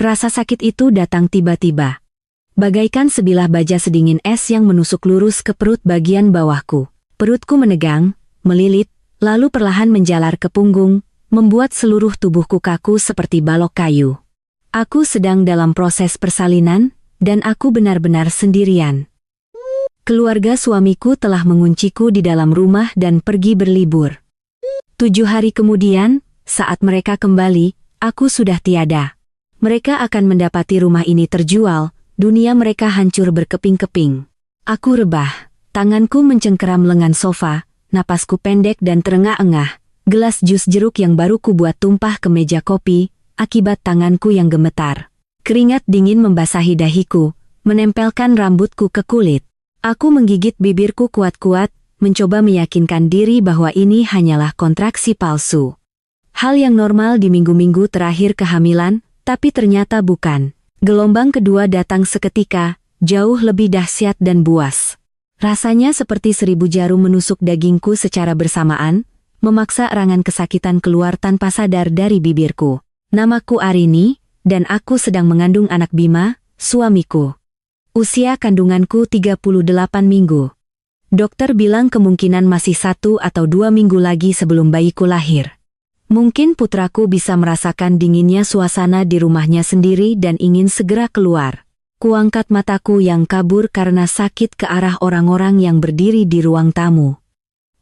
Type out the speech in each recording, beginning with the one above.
Rasa sakit itu datang tiba-tiba. Bagaikan sebilah baja sedingin es yang menusuk lurus ke perut bagian bawahku. Perutku menegang, melilit, lalu perlahan menjalar ke punggung, membuat seluruh tubuhku kaku seperti balok kayu. Aku sedang dalam proses persalinan, dan aku benar-benar sendirian. Keluarga suamiku telah mengunciku di dalam rumah dan pergi berlibur. 7 hari kemudian, saat mereka kembali, aku sudah tiada. Mereka akan mendapati rumah ini terjual, dunia mereka hancur berkeping-keping. Aku rebah, tanganku mencengkeram lengan sofa, napasku pendek dan terengah-engah. Gelas jus jeruk yang baru kubuat tumpah ke meja kopi, akibat tanganku yang gemetar. Keringat dingin membasahi dahiku, menempelkan rambutku ke kulit. Aku menggigit bibirku kuat-kuat, mencoba meyakinkan diri bahwa ini hanyalah kontraksi palsu. Hal yang normal di minggu-minggu terakhir kehamilan, tapi ternyata bukan. Gelombang kedua datang seketika, jauh lebih dahsyat dan buas. Rasanya seperti 1000 jarum menusuk dagingku secara bersamaan, memaksa erangan kesakitan keluar tanpa sadar dari bibirku. Namaku Arini, dan aku sedang mengandung anak Bima, suamiku. Usia kandunganku 38 minggu. Dokter bilang kemungkinan masih 1 atau 2 minggu lagi sebelum bayiku lahir. Mungkin putraku bisa merasakan dinginnya suasana di rumahnya sendiri dan ingin segera keluar. Kuangkat mataku yang kabur karena sakit ke arah orang-orang yang berdiri di ruang tamu.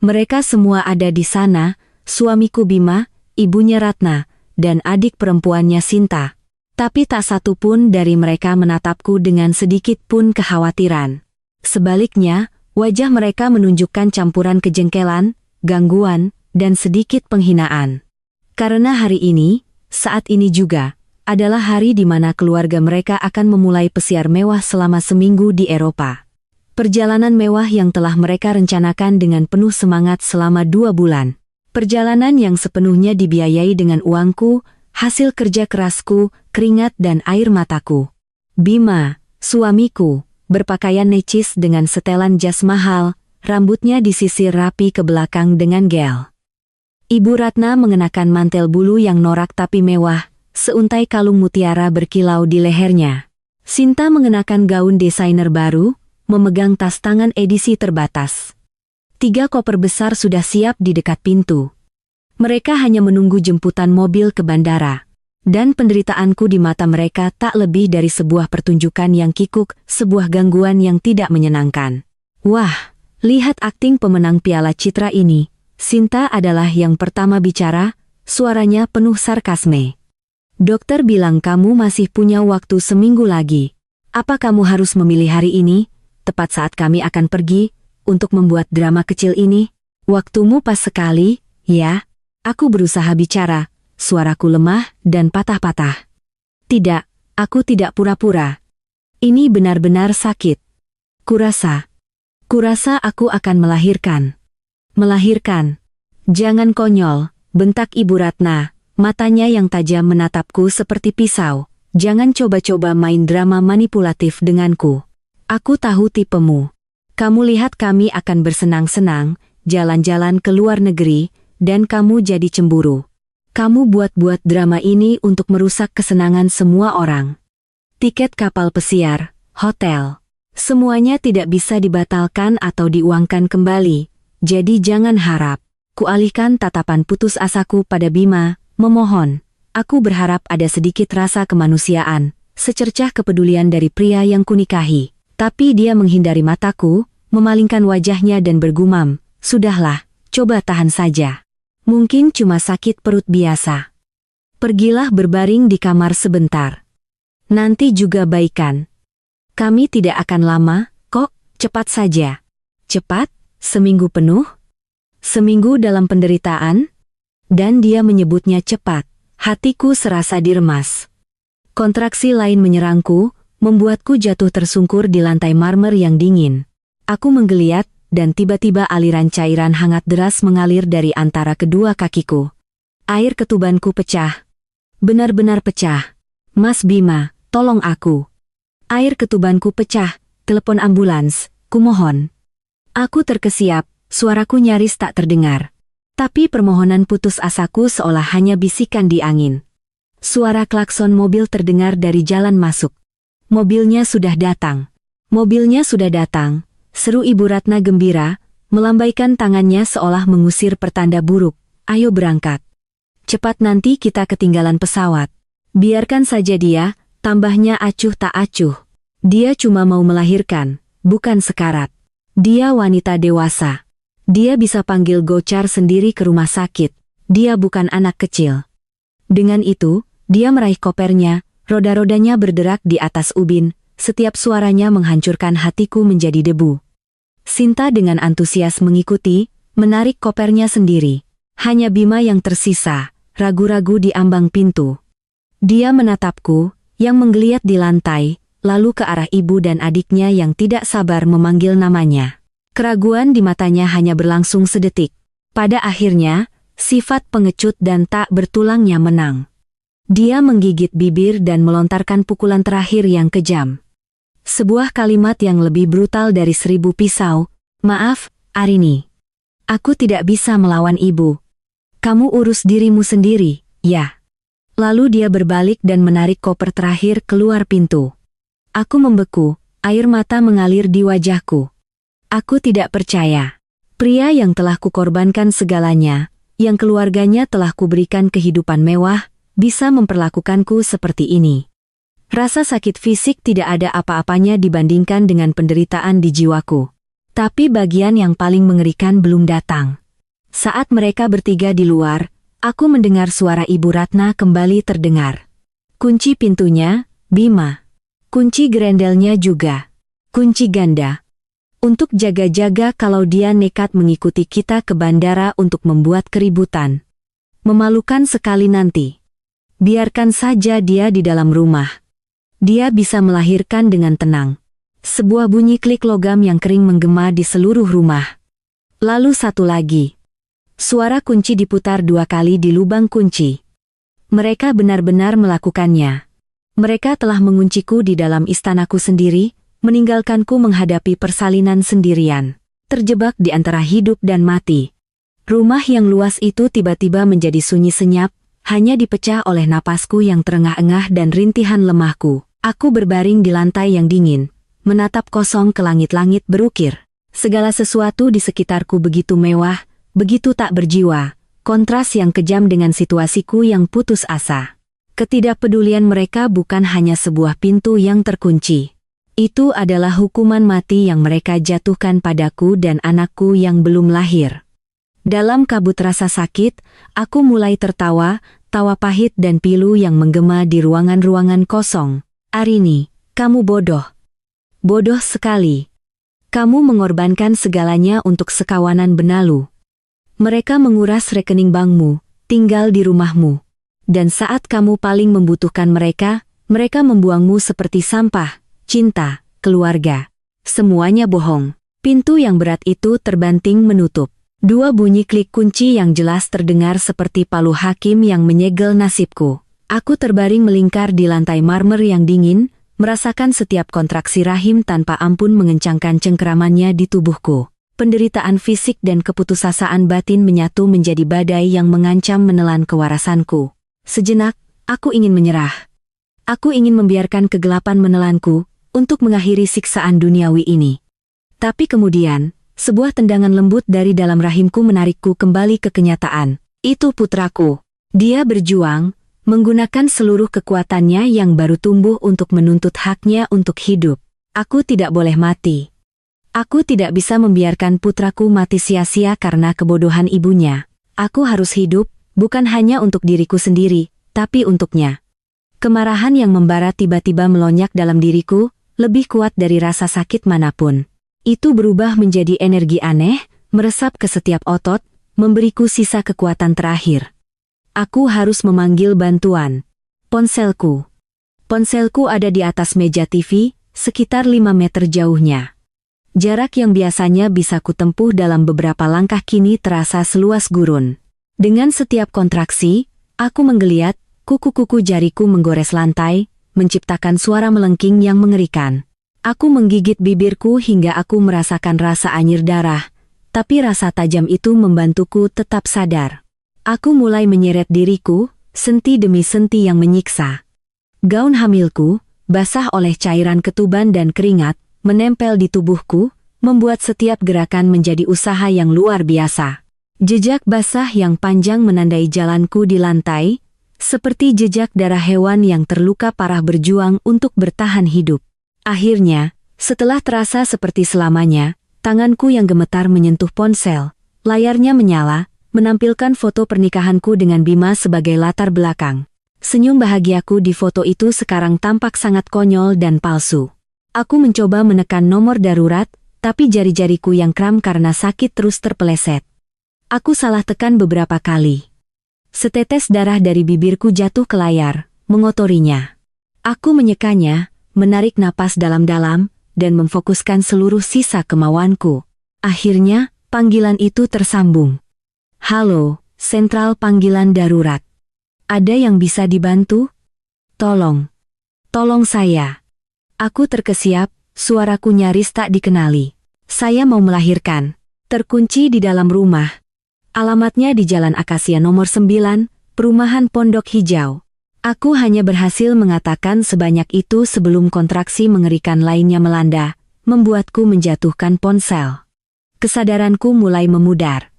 Mereka semua ada di sana, suamiku Bima, ibunya Ratna, dan adik perempuannya Sinta. Tapi tak satu pun dari mereka menatapku dengan sedikit pun kekhawatiran. Sebaliknya, wajah mereka menunjukkan campuran kejengkelan, gangguan, dan sedikit penghinaan. Karena hari ini, saat ini juga, adalah hari di mana keluarga mereka akan memulai pesiar mewah selama seminggu di Eropa. Perjalanan mewah yang telah mereka rencanakan dengan penuh semangat selama 2 bulan. Perjalanan yang sepenuhnya dibiayai dengan uangku, hasil kerja kerasku, keringat dan air mataku. Bima, suamiku, berpakaian necis dengan setelan jas mahal, rambutnya disisir rapi ke belakang dengan gel. Ibu Ratna mengenakan mantel bulu yang norak tapi mewah, seuntai kalung mutiara berkilau di lehernya. Sinta mengenakan gaun desainer baru, memegang tas tangan edisi terbatas. 3 koper besar sudah siap di dekat pintu. Mereka hanya menunggu jemputan mobil ke bandara. Dan penderitaanku di mata mereka tak lebih dari sebuah pertunjukan yang kikuk, sebuah gangguan yang tidak menyenangkan. Wah, lihat akting pemenang Piala Citra ini. Sinta adalah yang pertama bicara, suaranya penuh sarkasme. Dokter bilang kamu masih punya waktu seminggu lagi. Apa kamu harus memilih hari ini, tepat saat kami akan pergi, untuk membuat drama kecil ini? Waktumu pas sekali, ya? Aku berusaha bicara, suaraku lemah dan patah-patah. Tidak, aku tidak pura-pura. Ini benar-benar sakit. Kurasa aku akan melahirkan. Melahirkan. Jangan konyol, bentak Ibu Ratna, matanya yang tajam menatapku seperti pisau. Jangan coba-coba main drama manipulatif denganku. Aku tahu tipemu. Kamu lihat kami akan bersenang-senang, jalan-jalan ke luar negeri, dan kamu jadi cemburu. Kamu buat-buat drama ini untuk merusak kesenangan semua orang. Tiket kapal pesiar, hotel, semuanya tidak bisa dibatalkan atau diuangkan kembali. Jadi jangan harap. Kualihkan tatapan putus asaku pada Bima, memohon. Aku berharap ada sedikit rasa kemanusiaan, secercah kepedulian dari pria yang kunikahi. Tapi dia menghindari mataku, memalingkan wajahnya dan bergumam, sudahlah, coba tahan saja. Mungkin cuma sakit perut biasa. Pergilah berbaring di kamar sebentar. Nanti juga baikan. Kami tidak akan lama, kok, cepat saja. Cepat? Seminggu penuh? Seminggu dalam penderitaan? Dan dia menyebutnya cepat. Hatiku serasa diremas. Kontraksi lain menyerangku, membuatku jatuh tersungkur di lantai marmer yang dingin. Aku menggeliat, dan tiba-tiba aliran cairan hangat deras mengalir dari antara kedua kakiku. Air ketubanku pecah. Benar-benar pecah. Mas Bima, tolong aku. Air ketubanku pecah, telepon ambulans, kumohon. Aku terkesiap, suaraku nyaris tak terdengar. Tapi permohonan putus asaku seolah hanya bisikan di angin. Suara klakson mobil terdengar dari jalan masuk. Mobilnya sudah datang. Mobilnya sudah datang, seru Ibu Ratna gembira, melambaikan tangannya seolah mengusir pertanda buruk. Ayo berangkat. Cepat nanti kita ketinggalan pesawat. Biarkan saja dia, tambahnya acuh tak acuh. Dia cuma mau melahirkan, bukan sekarat. Dia wanita dewasa. Dia bisa panggil gocar sendiri ke rumah sakit. Dia bukan anak kecil. Dengan itu, dia meraih kopernya, roda-rodanya berderak di atas ubin, setiap suaranya menghancurkan hatiku menjadi debu. Sinta dengan antusias mengikuti, menarik kopernya sendiri. Hanya Bima yang tersisa, ragu-ragu di ambang pintu. Dia menatapku, yang menggeliat di lantai, lalu ke arah ibu dan adiknya yang tidak sabar memanggil namanya. Keraguan di matanya hanya berlangsung sedetik. Pada akhirnya, sifat pengecut dan tak bertulangnya menang. Dia menggigit bibir dan melontarkan pukulan terakhir yang kejam. Sebuah kalimat yang lebih brutal dari 1000 pisau. Maaf, Arini. Aku tidak bisa melawan ibu. Kamu urus dirimu sendiri, ya. Lalu dia berbalik dan menarik koper terakhir keluar pintu. Aku membeku, air mata mengalir di wajahku. Aku tidak percaya. Pria yang telah kukorbankan segalanya, yang keluarganya telah kuberikan kehidupan mewah, bisa memperlakukanku seperti ini. Rasa sakit fisik tidak ada apa-apanya dibandingkan dengan penderitaan di jiwaku. Tapi bagian yang paling mengerikan belum datang. Saat mereka bertiga di luar, aku mendengar suara Ibu Ratna kembali terdengar. Kunci pintunya, Bima. Kunci gerendelnya juga. Kunci ganda. Untuk jaga-jaga kalau dia nekat mengikuti kita ke bandara untuk membuat keributan. Memalukan sekali nanti. Biarkan saja dia di dalam rumah. Dia bisa melahirkan dengan tenang. Sebuah bunyi klik logam yang kering menggema di seluruh rumah. Lalu satu lagi. Suara kunci diputar 2 kali di lubang kunci. Mereka benar-benar melakukannya. Mereka telah mengunciku di dalam istanaku sendiri, meninggalkanku menghadapi persalinan sendirian. Terjebak di antara hidup dan mati. Rumah yang luas itu tiba-tiba menjadi sunyi senyap, hanya dipecah oleh napasku yang terengah-engah dan rintihan lemahku. Aku berbaring di lantai yang dingin, menatap kosong ke langit-langit berukir. Segala sesuatu di sekitarku begitu mewah, begitu tak berjiwa, kontras yang kejam dengan situasiku yang putus asa. Ketidakpedulian mereka bukan hanya sebuah pintu yang terkunci. Itu adalah hukuman mati yang mereka jatuhkan padaku dan anakku yang belum lahir. Dalam kabut rasa sakit, aku mulai tertawa, tawa pahit dan pilu yang menggema di ruangan-ruangan kosong. Arini, kamu bodoh. Bodoh sekali. Kamu mengorbankan segalanya untuk sekawanan benalu. Mereka menguras rekening bankmu, tinggal di rumahmu. Dan saat kamu paling membutuhkan mereka, mereka membuangmu seperti sampah, cinta, keluarga. Semuanya bohong. Pintu yang berat itu terbanting menutup. 2 bunyi klik kunci yang jelas terdengar seperti palu hakim yang menyegel nasibku. Aku terbaring melingkar di lantai marmer yang dingin, merasakan setiap kontraksi rahim tanpa ampun mengencangkan cengkeramannya di tubuhku. Penderitaan fisik dan keputusasaan batin menyatu menjadi badai yang mengancam menelan kewarasanku. Sejenak, aku ingin menyerah. Aku ingin membiarkan kegelapan menelanku, untuk mengakhiri siksaan duniawi ini. Tapi kemudian, sebuah tendangan lembut dari dalam rahimku menarikku kembali ke kenyataan. Itu putraku. Dia berjuang, menggunakan seluruh kekuatannya yang baru tumbuh untuk menuntut haknya untuk hidup. Aku tidak boleh mati. Aku tidak bisa membiarkan putraku mati sia-sia karena kebodohan ibunya. Aku harus hidup, bukan hanya untuk diriku sendiri, tapi untuknya. Kemarahan yang membara tiba-tiba melonjak dalam diriku, lebih kuat dari rasa sakit manapun. Itu berubah menjadi energi aneh, meresap ke setiap otot, memberiku sisa kekuatan terakhir. Aku harus memanggil bantuan. Ponselku. Ponselku ada di atas meja TV, sekitar 5 meter jauhnya. Jarak yang biasanya bisa kutempuh dalam beberapa langkah kini terasa seluas gurun. Dengan setiap kontraksi, aku menggeliat, kuku-kuku jariku menggores lantai, menciptakan suara melengking yang mengerikan. Aku menggigit bibirku hingga aku merasakan rasa anyir darah, tapi rasa tajam itu membantuku tetap sadar. Aku mulai menyeret diriku, senti demi senti yang menyiksa. Gaun hamilku, basah oleh cairan ketuban dan keringat, menempel di tubuhku, membuat setiap gerakan menjadi usaha yang luar biasa. Jejak basah yang panjang menandai jalanku di lantai, seperti jejak darah hewan yang terluka parah berjuang untuk bertahan hidup. Akhirnya, setelah terasa seperti selamanya, tanganku yang gemetar menyentuh ponsel. Layarnya menyala, menampilkan foto pernikahanku dengan Bima sebagai latar belakang. Senyum bahagiaku di foto itu sekarang tampak sangat konyol dan palsu. Aku mencoba menekan nomor darurat, tapi jari-jariku yang kram karena sakit terus terpeleset. Aku salah tekan beberapa kali. Setetes darah dari bibirku jatuh ke layar, mengotorinya. Aku menyekanya, menarik napas dalam-dalam, dan memfokuskan seluruh sisa kemauanku. Akhirnya, panggilan itu tersambung. Halo, sentral panggilan darurat. Ada yang bisa dibantu? Tolong. Tolong saya. Aku terkesiap, suaraku nyaris tak dikenali. Saya mau melahirkan. Terkunci di dalam rumah. Alamatnya di Jalan Akasia nomor 9, Perumahan Pondok Hijau. Aku hanya berhasil mengatakan sebanyak itu sebelum kontraksi mengerikan lainnya melanda, membuatku menjatuhkan ponsel. Kesadaranku mulai memudar.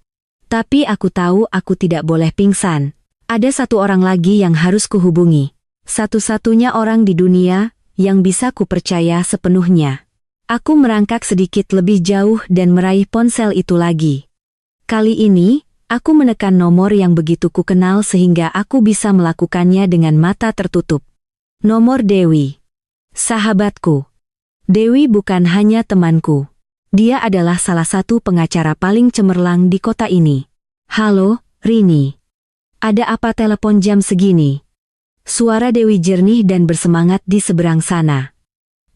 Tapi aku tahu aku tidak boleh pingsan. Ada satu orang lagi yang harus kuhubungi. Satu-satunya orang di dunia yang bisa kupercaya sepenuhnya. Aku merangkak sedikit lebih jauh dan meraih ponsel itu lagi. Kali ini, aku menekan nomor yang begitu kukenal sehingga aku bisa melakukannya dengan mata tertutup. Nomor Dewi. Sahabatku. Dewi bukan hanya temanku. Dia adalah salah satu pengacara paling cemerlang di kota ini. Halo, Rini. Ada apa telepon jam segini? Suara Dewi jernih dan bersemangat di seberang sana.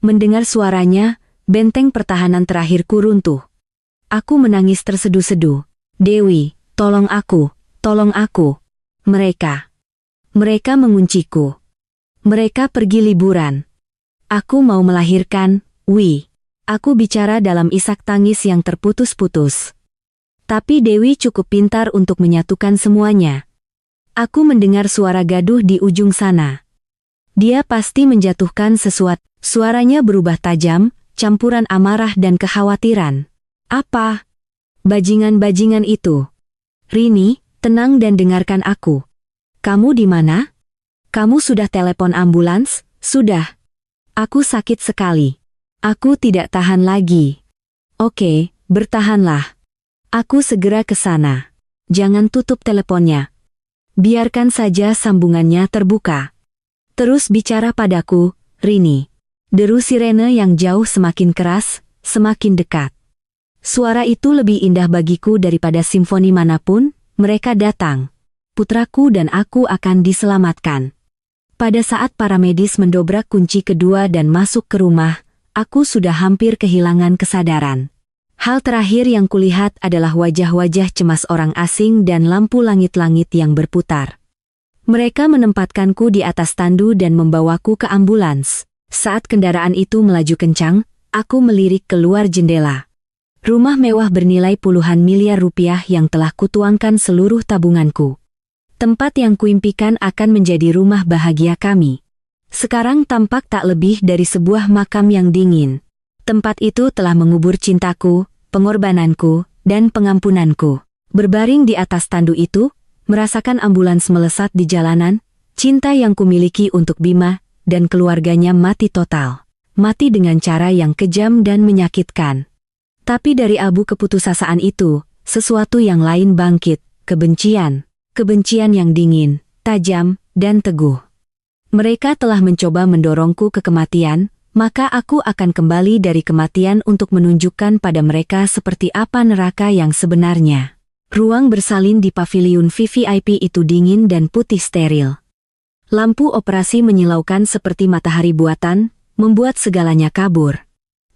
Mendengar suaranya, benteng pertahanan terakhirku runtuh. Aku menangis terseduh-seduh. Dewi, tolong aku, tolong aku. Mereka mengunciku. Mereka pergi liburan. Aku mau melahirkan, Wi. Aku bicara dalam isak tangis yang terputus-putus. Tapi Dewi cukup pintar untuk menyatukan semuanya. Aku mendengar suara gaduh di ujung sana. Dia pasti menjatuhkan sesuatu. Suaranya berubah tajam, campuran amarah dan kekhawatiran. Apa? Bajingan-bajingan itu. Rini, tenang dan dengarkan aku. Kamu di mana? Kamu sudah telepon ambulans? Sudah. Aku sakit sekali. Aku tidak tahan lagi. Oke, bertahanlah. Aku segera ke sana. Jangan tutup teleponnya. Biarkan saja sambungannya terbuka. Terus bicara padaku, Rini. Deru sirene yang jauh semakin keras, semakin dekat. Suara itu lebih indah bagiku daripada simfoni manapun. Mereka datang. Putraku dan aku akan diselamatkan. Pada saat para medis mendobrak kunci kedua dan masuk ke rumah, aku sudah hampir kehilangan kesadaran. Hal terakhir yang kulihat adalah wajah-wajah cemas orang asing dan lampu langit-langit yang berputar. Mereka menempatkanku di atas tandu dan membawaku ke ambulans. Saat kendaraan itu melaju kencang, aku melirik keluar jendela. Rumah mewah bernilai puluhan miliar rupiah yang telah kutuangkan seluruh tabunganku. Tempat yang kuimpikan akan menjadi rumah bahagia kami. Sekarang tampak tak lebih dari sebuah makam yang dingin. Tempat itu telah mengubur cintaku, pengorbananku, dan pengampunanku. Berbaring di atas tandu itu, merasakan ambulans melesat di jalanan, cinta yang kumiliki untuk Bima dan keluarganya mati total. Mati dengan cara yang kejam dan menyakitkan. Tapi dari abu keputusasaan itu, sesuatu yang lain bangkit, kebencian. Kebencian yang dingin, tajam, dan teguh. Mereka telah mencoba mendorongku ke kematian, maka aku akan kembali dari kematian untuk menunjukkan pada mereka seperti apa neraka yang sebenarnya. Ruang bersalin di paviliun VVIP itu dingin dan putih steril. Lampu operasi menyilaukan seperti matahari buatan, membuat segalanya kabur.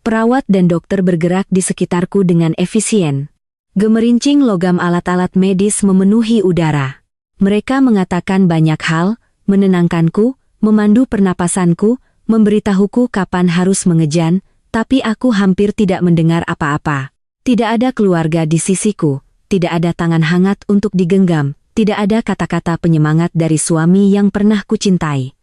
Perawat dan dokter bergerak di sekitarku dengan efisien. Gemerincing logam alat-alat medis memenuhi udara. Mereka mengatakan banyak hal, menenangkanku, memandu pernapasanku, memberitahuku kapan harus mengejan, tapi aku hampir tidak mendengar apa-apa. Tidak ada keluarga di sisiku, tidak ada tangan hangat untuk digenggam, tidak ada kata-kata penyemangat dari suami yang pernah kucintai.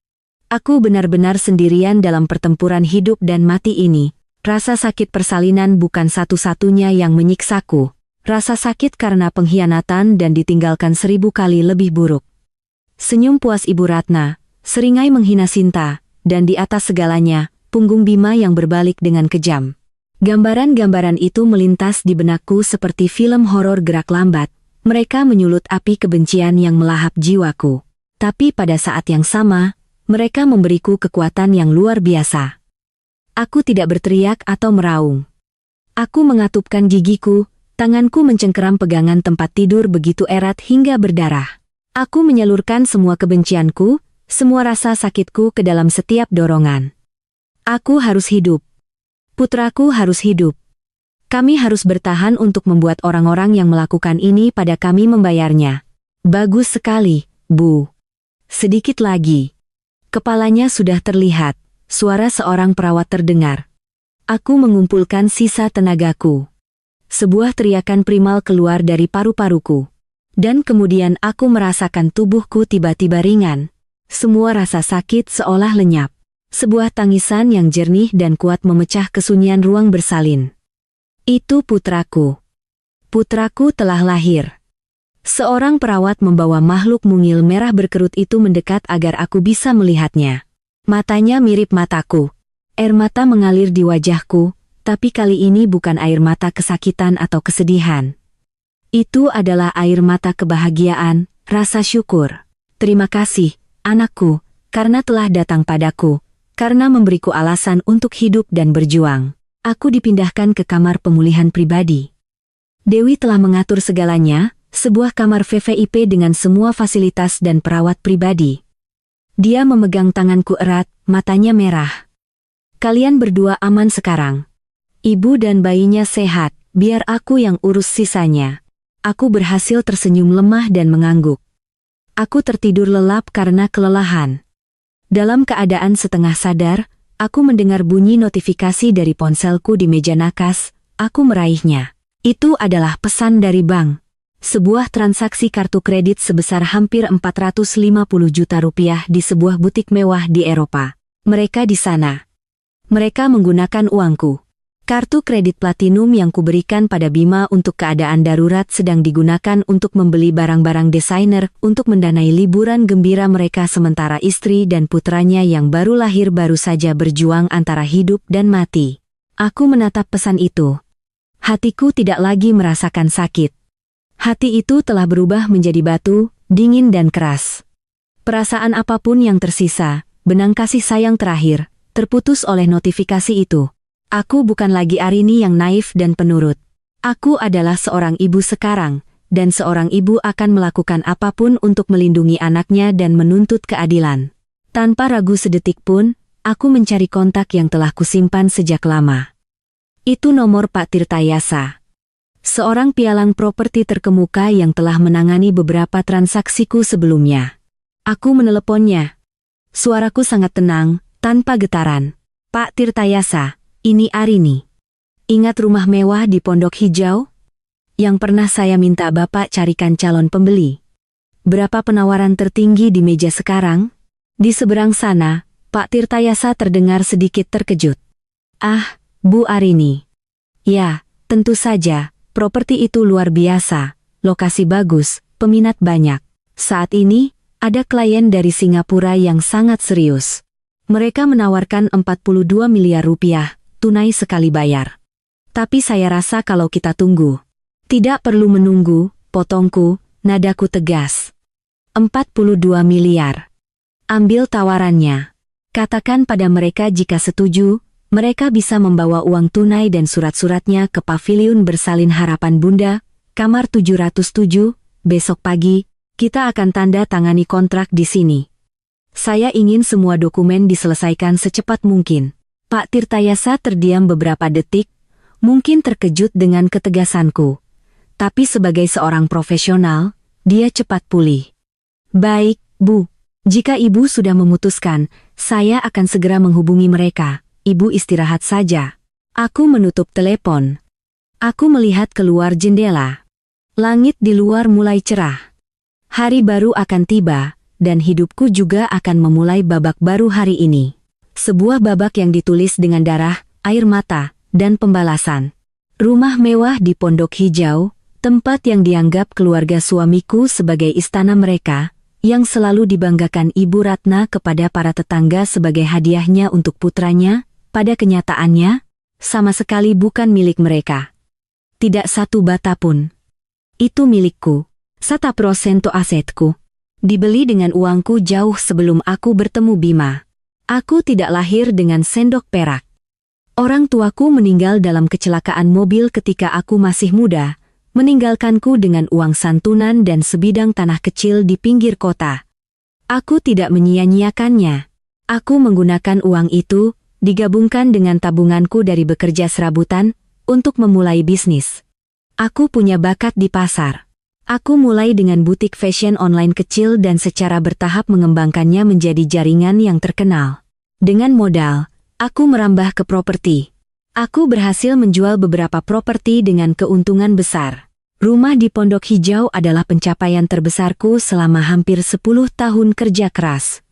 Aku benar-benar sendirian dalam pertempuran hidup dan mati ini. Rasa sakit persalinan bukan satu-satunya yang menyiksaku. Rasa sakit karena pengkhianatan dan ditinggalkan 1000 kali lebih buruk. Senyum puas Ibu Ratna, seringai menghina Sinta, dan di atas segalanya, punggung Bima yang berbalik dengan kejam. Gambaran-gambaran itu melintas di benakku seperti film horor gerak lambat. Mereka menyulut api kebencian yang melahap jiwaku. Tapi pada saat yang sama, mereka memberiku kekuatan yang luar biasa. Aku tidak berteriak atau meraung. Aku mengatupkan gigiku, tanganku mencengkeram pegangan tempat tidur begitu erat hingga berdarah. Aku menyalurkan semua kebencianku, semua rasa sakitku ke dalam setiap dorongan. Aku harus hidup. Putraku harus hidup. Kami harus bertahan untuk membuat orang-orang yang melakukan ini pada kami membayarnya. Bagus sekali, Bu. Sedikit lagi. Kepalanya sudah terlihat, suara seorang perawat terdengar. Aku mengumpulkan sisa tenagaku. Sebuah teriakan primal keluar dari paru-paruku. Dan kemudian aku merasakan tubuhku tiba-tiba ringan. Semua rasa sakit seolah lenyap. Sebuah tangisan yang jernih dan kuat memecah kesunyian ruang bersalin. Itu putraku. Putraku telah lahir. Seorang perawat membawa makhluk mungil merah berkerut itu mendekat agar aku bisa melihatnya. Matanya mirip mataku. Air mata mengalir di wajahku, tapi kali ini bukan air mata kesakitan atau kesedihan. Itu adalah air mata kebahagiaan, rasa syukur. Terima kasih, anakku, karena telah datang padaku, karena memberiku alasan untuk hidup dan berjuang. Aku dipindahkan ke kamar pemulihan pribadi. Dewi telah mengatur segalanya, sebuah kamar VVIP dengan semua fasilitas dan perawat pribadi. Dia memegang tanganku erat, matanya merah. Kalian berdua aman sekarang. Ibu dan bayinya sehat, biar aku yang urus sisanya. Aku berhasil tersenyum lemah dan mengangguk. Aku tertidur lelap karena kelelahan. Dalam keadaan setengah sadar, aku mendengar bunyi notifikasi dari ponselku di meja nakas. Aku meraihnya. Itu adalah pesan dari bank. Sebuah transaksi kartu kredit sebesar hampir 450 juta rupiah di sebuah butik mewah di Eropa. Mereka di sana. Mereka menggunakan uangku. Kartu kredit platinum yang kuberikan pada Bima untuk keadaan darurat sedang digunakan untuk membeli barang-barang desainer untuk mendanai liburan gembira mereka sementara istri dan putranya yang baru lahir baru saja berjuang antara hidup dan mati. Aku menatap pesan itu. Hatiku tidak lagi merasakan sakit. Hati itu telah berubah menjadi batu, dingin dan keras. Perasaan apapun yang tersisa, benang kasih sayang terakhir, terputus oleh notifikasi itu. Aku bukan lagi Arini yang naif dan penurut. Aku adalah seorang ibu sekarang, dan seorang ibu akan melakukan apapun untuk melindungi anaknya dan menuntut keadilan. Tanpa ragu sedetik pun, aku mencari kontak yang telah kusimpan sejak lama. Itu nomor Pak Tirtayasa. Seorang pialang properti terkemuka yang telah menangani beberapa transaksiku sebelumnya. Aku meneleponnya. Suaraku sangat tenang, tanpa getaran. Pak Tirtayasa, ini Arini. Ingat rumah mewah di Pondok Hijau? Yang pernah saya minta Bapak carikan calon pembeli. Berapa penawaran tertinggi di meja sekarang? Di seberang sana, Pak Tirtayasa terdengar sedikit terkejut. Ah, Bu Arini. Ya, tentu saja. Properti itu luar biasa, lokasi bagus, peminat banyak. Saat ini, ada klien dari Singapura yang sangat serius. Mereka menawarkan 42 miliar rupiah, tunai sekali bayar. Tapi saya rasa kalau kita tunggu. Tidak perlu menunggu, potongku, nadaku tegas. 42 miliar. Ambil tawarannya. Katakan pada mereka jika setuju, mereka bisa membawa uang tunai dan surat-suratnya ke Paviliun Bersalin Harapan Bunda, kamar 707, besok pagi, kita akan tanda tangani kontrak di sini. Saya ingin semua dokumen diselesaikan secepat mungkin. Pak Tirtayasa terdiam beberapa detik, mungkin terkejut dengan ketegasanku. Tapi sebagai seorang profesional, dia cepat pulih. Baik, Bu. Jika Ibu sudah memutuskan, saya akan segera menghubungi mereka. Ibu istirahat saja. Aku menutup telepon. Aku melihat keluar jendela. Langit di luar mulai cerah. Hari baru akan tiba, dan hidupku juga akan memulai babak baru hari ini. Sebuah babak yang ditulis dengan darah, air mata, dan pembalasan. Rumah mewah di Pondok Hijau, tempat yang dianggap keluarga suamiku sebagai istana mereka, yang selalu dibanggakan Ibu Ratna kepada para tetangga sebagai hadiahnya untuk putranya, pada kenyataannya, sama sekali bukan milik mereka. Tidak satu bata pun. Itu milikku. 100% asetku. Dibeli dengan uangku jauh sebelum aku bertemu Bima. Aku tidak lahir dengan sendok perak. Orang tuaku meninggal dalam kecelakaan mobil ketika aku masih muda, meninggalkanku dengan uang santunan dan sebidang tanah kecil di pinggir kota. Aku tidak menyia-nyiakannya. Aku menggunakan uang itu, digabungkan dengan tabunganku dari bekerja serabutan, untuk memulai bisnis. Aku punya bakat di pasar. Aku mulai dengan butik fashion online kecil dan secara bertahap mengembangkannya menjadi jaringan yang terkenal. Dengan modal, aku merambah ke properti. Aku berhasil menjual beberapa properti dengan keuntungan besar. Rumah di Pondok Hijau adalah pencapaian terbesarku selama hampir 10 tahun kerja keras.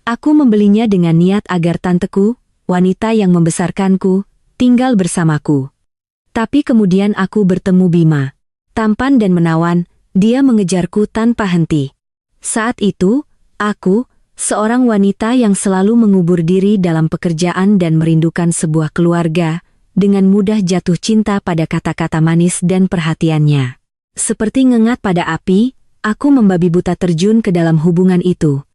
Aku membelinya dengan niat agar tanteku, wanita yang membesarkanku, tinggal bersamaku. Tapi kemudian aku bertemu Bima. Tampan dan menawan, dia mengejarku tanpa henti. Saat itu, aku, seorang wanita yang selalu mengubur diri dalam pekerjaan dan merindukan sebuah keluarga, dengan mudah jatuh cinta pada kata-kata manis dan perhatiannya. Seperti ngengat pada api, aku membabi buta terjun ke dalam hubungan itu.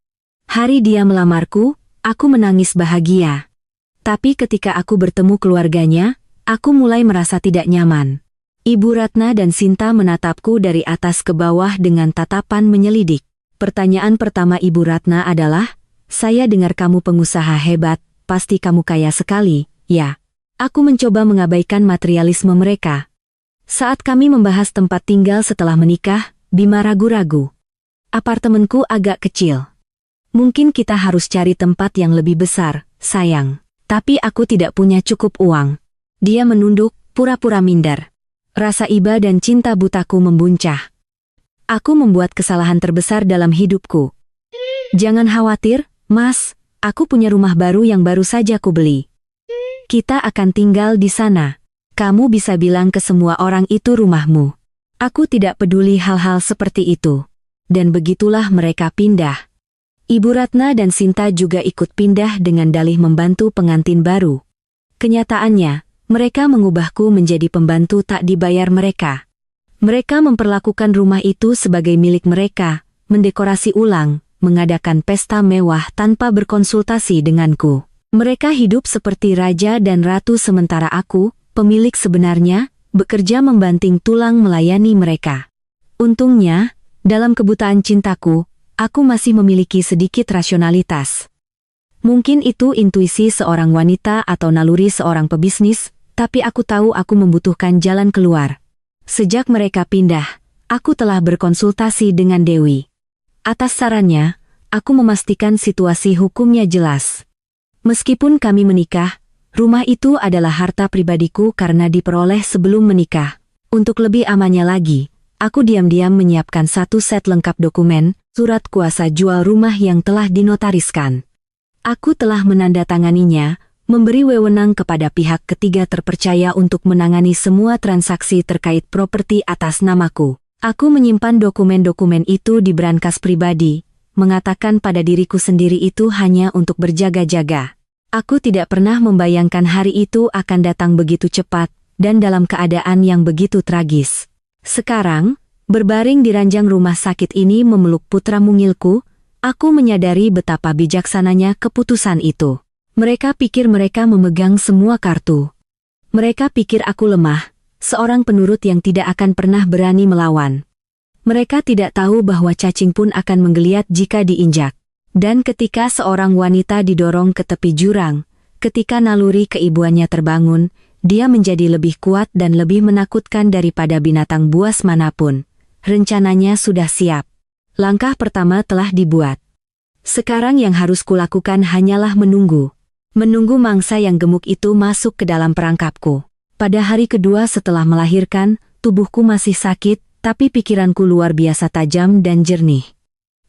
Hari dia melamarku, aku menangis bahagia. Tapi ketika aku bertemu keluarganya, aku mulai merasa tidak nyaman. Ibu Ratna dan Sinta menatapku dari atas ke bawah dengan tatapan menyelidik. Pertanyaan pertama Ibu Ratna adalah, "Saya dengar kamu pengusaha hebat, pasti kamu kaya sekali, ya?" Aku mencoba mengabaikan materialisme mereka. Saat kami membahas tempat tinggal setelah menikah, Bima ragu-ragu. "Apartemenku agak kecil. Mungkin kita harus cari tempat yang lebih besar, sayang. Tapi aku tidak punya cukup uang." Dia menunduk, pura-pura minder. Rasa iba dan cinta butaku membuncah. Aku membuat kesalahan terbesar dalam hidupku. "Jangan khawatir, Mas, aku punya rumah baru yang baru saja ku beli. Kita akan tinggal di sana. Kamu bisa bilang ke semua orang itu rumahmu." Aku tidak peduli hal-hal seperti itu. Dan begitulah mereka pindah. Ibu Ratna dan Sinta juga ikut pindah dengan dalih membantu pengantin baru. Kenyataannya, mereka mengubahku menjadi pembantu tak dibayar mereka. Mereka memperlakukan rumah itu sebagai milik mereka, mendekorasi ulang, mengadakan pesta mewah tanpa berkonsultasi denganku. Mereka hidup seperti raja dan ratu sementara aku, pemilik sebenarnya, bekerja membanting tulang melayani mereka. Untungnya, dalam kebutaan cintaku, aku masih memiliki sedikit rasionalitas. Mungkin itu intuisi seorang wanita atau naluri seorang pebisnis, tapi aku tahu aku membutuhkan jalan keluar. Sejak mereka pindah, aku telah berkonsultasi dengan Dewi. Atas sarannya, aku memastikan situasi hukumnya jelas. Meskipun kami menikah, rumah itu adalah harta pribadiku karena diperoleh sebelum menikah. Untuk lebih amannya lagi, aku diam-diam menyiapkan satu set lengkap dokumen, surat kuasa jual rumah yang telah dinotariskan. Aku telah menandatanganinya, memberi wewenang kepada pihak ketiga terpercaya untuk menangani semua transaksi terkait properti atas namaku. Aku menyimpan dokumen-dokumen itu di brankas pribadi, mengatakan pada diriku sendiri itu hanya untuk berjaga-jaga. Aku tidak pernah membayangkan hari itu akan datang begitu cepat, dan dalam keadaan yang begitu tragis. Sekarang, berbaring di ranjang rumah sakit ini memeluk putra mungilku, aku menyadari betapa bijaksananya keputusan itu. Mereka pikir mereka memegang semua kartu. Mereka pikir aku lemah, seorang penurut yang tidak akan pernah berani melawan. Mereka tidak tahu bahwa cacing pun akan menggeliat jika diinjak. Dan ketika seorang wanita didorong ke tepi jurang, ketika naluri keibuannya terbangun, dia menjadi lebih kuat dan lebih menakutkan daripada binatang buas manapun. Rencananya sudah siap. Langkah pertama telah dibuat. Sekarang yang harus kulakukan hanyalah menunggu. Menunggu mangsa yang gemuk itu masuk ke dalam perangkapku. Pada hari kedua setelah melahirkan, tubuhku masih sakit, tapi pikiranku luar biasa tajam dan jernih.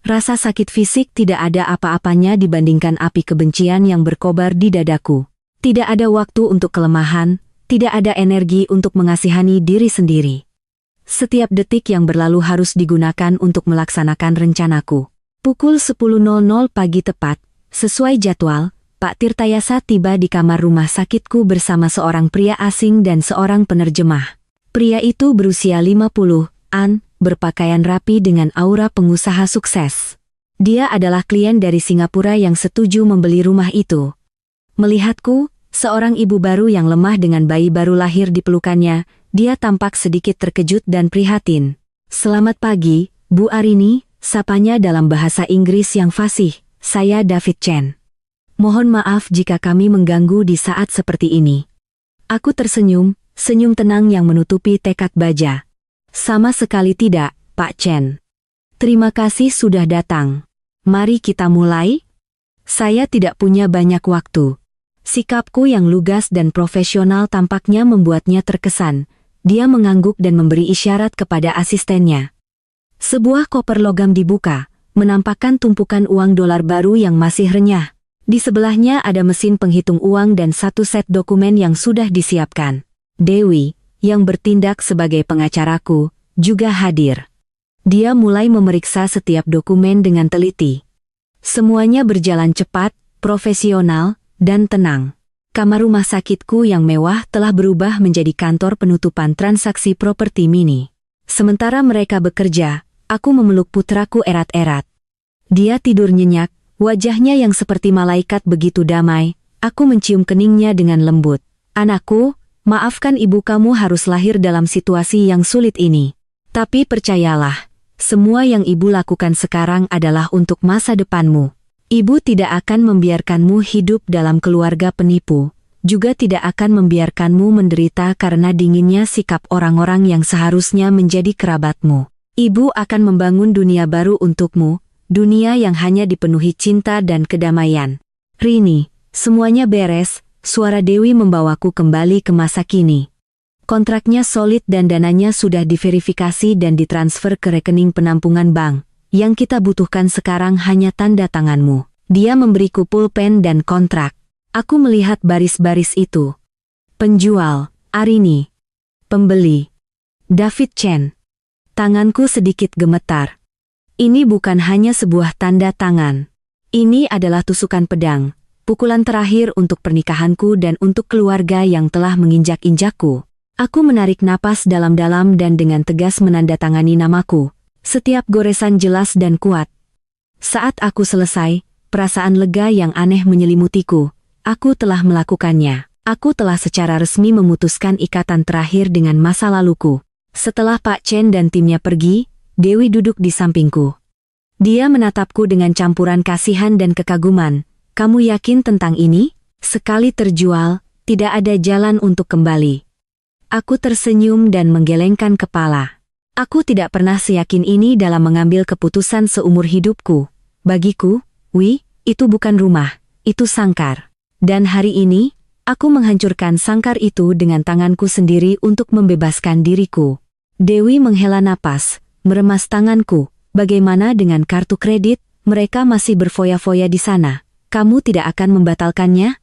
Rasa sakit fisik tidak ada apa-apanya dibandingkan api kebencian yang berkobar di dadaku. Tidak ada waktu untuk kelemahan, tidak ada energi untuk mengasihani diri sendiri. Setiap detik yang berlalu harus digunakan untuk melaksanakan rencanaku. Pukul 10.00 pagi tepat, sesuai jadwal, Pak Tirtayasa tiba di kamar rumah sakitku bersama seorang pria asing dan seorang penerjemah. Pria itu berusia 50-an, berpakaian rapi dengan aura pengusaha sukses. Dia adalah klien dari Singapura yang setuju membeli rumah itu. Melihatku, seorang ibu baru yang lemah dengan bayi baru lahir di pelukannya, dia tampak sedikit terkejut dan prihatin. "Selamat pagi, Bu Arini," sapanya dalam bahasa Inggris yang fasih. "Saya David Chen. Mohon maaf jika kami mengganggu di saat seperti ini." Aku tersenyum, senyum tenang yang menutupi tekad baja. "Sama sekali tidak, Pak Chen. Terima kasih sudah datang. Mari kita mulai." Saya tidak punya banyak waktu. Sikapku yang lugas dan profesional tampaknya membuatnya terkesan. Dia mengangguk dan memberi isyarat kepada asistennya. Sebuah koper logam dibuka, menampakkan tumpukan uang dolar baru yang masih renyah. Di sebelahnya ada mesin penghitung uang dan satu set dokumen yang sudah disiapkan. Dewi, yang bertindak sebagai pengacaraku, juga hadir. Dia mulai memeriksa setiap dokumen dengan teliti. Semuanya berjalan cepat, profesional, dan tenang. Kamar rumah sakitku yang mewah telah berubah menjadi kantor penutupan transaksi properti mini. Sementara mereka bekerja, aku memeluk putraku erat-erat. Dia tidur nyenyak, wajahnya yang seperti malaikat begitu damai. Aku mencium keningnya dengan lembut. "Anakku, maafkan ibu kamu harus lahir dalam situasi yang sulit ini. Tapi percayalah, semua yang ibu lakukan sekarang adalah untuk masa depanmu. Ibu tidak akan membiarkanmu hidup dalam keluarga penipu, juga tidak akan membiarkanmu menderita karena dinginnya sikap orang-orang yang seharusnya menjadi kerabatmu. Ibu akan membangun dunia baru untukmu, dunia yang hanya dipenuhi cinta dan kedamaian." "Rini, semuanya beres," suara Dewi membawaku kembali ke masa kini. "Kontraknya solid dan dananya sudah diverifikasi dan ditransfer ke rekening penampungan bank. Yang kita butuhkan sekarang hanya tanda tanganmu." Dia memberiku pulpen dan kontrak. Aku melihat baris-baris itu. Penjual, Arini. Pembeli, David Chen. Tanganku sedikit gemetar. Ini bukan hanya sebuah tanda tangan. Ini adalah tusukan pedang, pukulan terakhir untuk pernikahanku dan untuk keluarga yang telah menginjak-injakku. Aku menarik napas dalam-dalam dan dengan tegas menandatangani namaku. Setiap goresan jelas dan kuat. Saat aku selesai, perasaan lega yang aneh menyelimutiku. Aku telah melakukannya. Aku telah secara resmi memutuskan ikatan terakhir dengan masa laluku. Setelah Pak Chen dan timnya pergi, Dewi duduk di sampingku. Dia menatapku dengan campuran kasihan dan kekaguman. "Kamu yakin tentang ini? Sekali terjual, tidak ada jalan untuk kembali." Aku tersenyum dan menggelengkan kepala. Aku tidak pernah seyakin ini dalam mengambil keputusan seumur hidupku. Bagiku, itu bukan rumah, itu sangkar. Dan hari ini, aku menghancurkan sangkar itu dengan tanganku sendiri untuk membebaskan diriku. Dewi menghela napas, meremas tanganku. "Bagaimana dengan kartu kredit? Mereka masih berfoya-foya di sana. Kamu tidak akan membatalkannya?"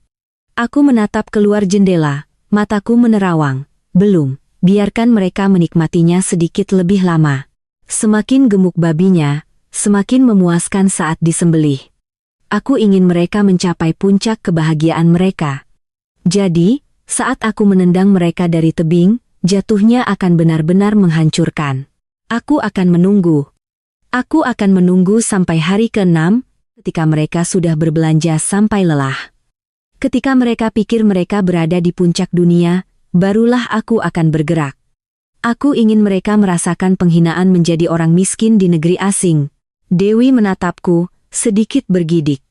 Aku menatap keluar jendela, mataku menerawang. "Belum. Biarkan mereka menikmatinya sedikit lebih lama. Semakin gemuk babinya, semakin memuaskan saat disembelih. Aku ingin mereka mencapai puncak kebahagiaan mereka. Jadi, saat aku menendang mereka dari tebing, jatuhnya akan benar-benar menghancurkan. Aku akan menunggu. Aku akan menunggu sampai hari ke-6, ketika mereka sudah berbelanja sampai lelah. Ketika mereka pikir mereka berada di puncak dunia, barulah aku akan bergerak. Aku ingin mereka merasakan penghinaan menjadi orang miskin di negeri asing." Dewi menatapku, sedikit bergidik.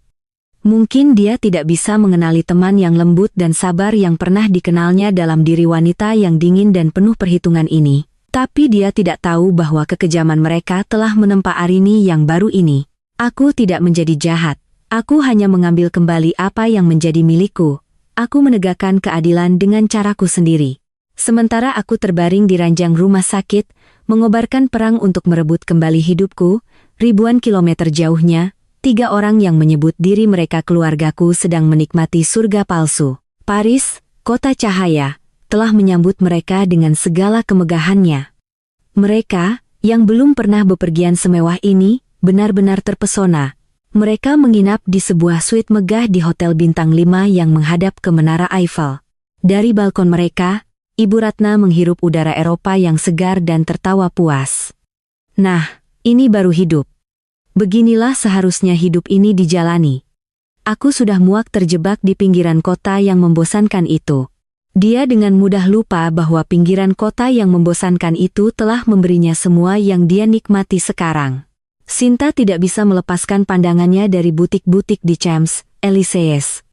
Mungkin dia tidak bisa mengenali teman yang lembut dan sabar yang pernah dikenalnya dalam diri wanita yang dingin dan penuh perhitungan ini. Tapi dia tidak tahu bahwa kekejaman mereka telah menempa Arini yang baru ini. Aku tidak menjadi jahat. Aku hanya mengambil kembali apa yang menjadi milikku. Aku menegakkan keadilan dengan caraku sendiri. Sementara aku terbaring di ranjang rumah sakit, mengobarkan perang untuk merebut kembali hidupku, ribuan kilometer jauhnya, 3 orang yang menyebut diri mereka keluargaku sedang menikmati surga palsu. Paris, kota cahaya, telah menyambut mereka dengan segala kemegahannya. Mereka, yang belum pernah bepergian semewah ini, benar-benar terpesona. Mereka menginap di sebuah suite megah di Hotel Bintang 5 yang menghadap ke Menara Eiffel. Dari balkon mereka, Ibu Ratna menghirup udara Eropa yang segar dan tertawa puas. Nah, ini baru hidup. Beginilah seharusnya hidup ini dijalani. Aku sudah muak terjebak di pinggiran kota yang membosankan itu. Dia dengan mudah lupa bahwa pinggiran kota yang membosankan itu telah memberinya semua yang dia nikmati sekarang. Sinta tidak bisa melepaskan pandangannya dari butik-butik di Champs-Élysées.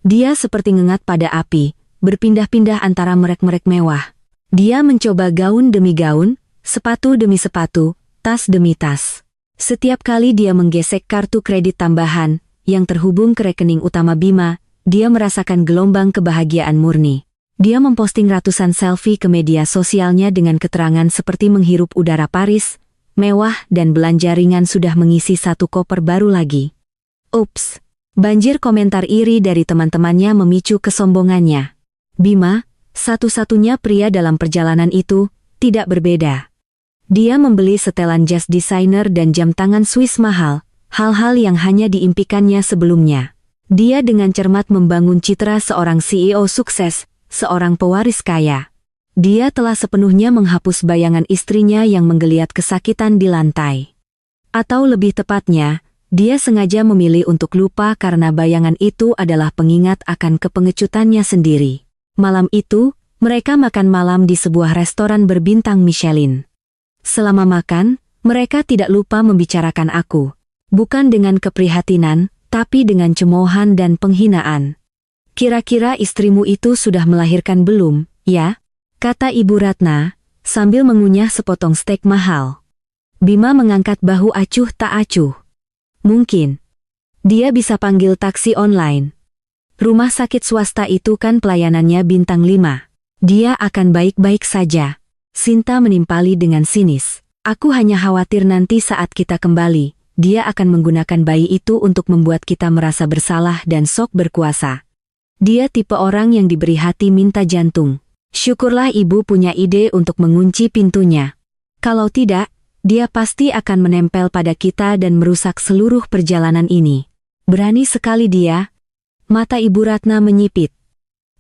Dia seperti ngengat pada api, berpindah-pindah antara merek-merek mewah. Dia mencoba gaun demi gaun, sepatu demi sepatu, tas demi tas. Setiap kali dia menggesek kartu kredit tambahan, yang terhubung ke rekening utama Bima, dia merasakan gelombang kebahagiaan murni. Dia memposting ratusan selfie ke media sosialnya dengan keterangan seperti menghirup udara Paris, mewah dan belanja ringan sudah mengisi satu koper baru lagi. Ups, banjir komentar iri dari teman-temannya memicu kesombongannya. Bima, satu-satunya pria dalam perjalanan itu, tidak berbeda. Dia membeli setelan jas desainer dan jam tangan Swiss mahal, hal-hal yang hanya diimpikannya sebelumnya. Dia dengan cermat membangun citra seorang CEO sukses, seorang pewaris kaya. Dia telah sepenuhnya menghapus bayangan istrinya yang menggeliat kesakitan di lantai. Atau lebih tepatnya, dia sengaja memilih untuk lupa karena bayangan itu adalah pengingat akan kepengecutannya sendiri. Malam itu, mereka makan malam di sebuah restoran berbintang Michelin. Selama makan, mereka tidak lupa membicarakan aku. Bukan dengan keprihatinan, tapi dengan cemoohan dan penghinaan. Kira-kira istrimu itu sudah melahirkan belum, ya? Kata Ibu Ratna, sambil mengunyah sepotong steak mahal. Bima mengangkat bahu acuh tak acuh. Mungkin. Dia bisa panggil taksi online. Rumah sakit swasta itu kan pelayanannya bintang 5. Dia akan baik-baik saja. Sinta menimpali dengan sinis. Aku hanya khawatir nanti saat kita kembali, dia akan menggunakan bayi itu untuk membuat kita merasa bersalah dan sok berkuasa. Dia tipe orang yang diberi hati minta jantung. Syukurlah ibu punya ide untuk mengunci pintunya. Kalau tidak, dia pasti akan menempel pada kita dan merusak seluruh perjalanan ini. Berani sekali dia. Mata Ibu Ratna menyipit.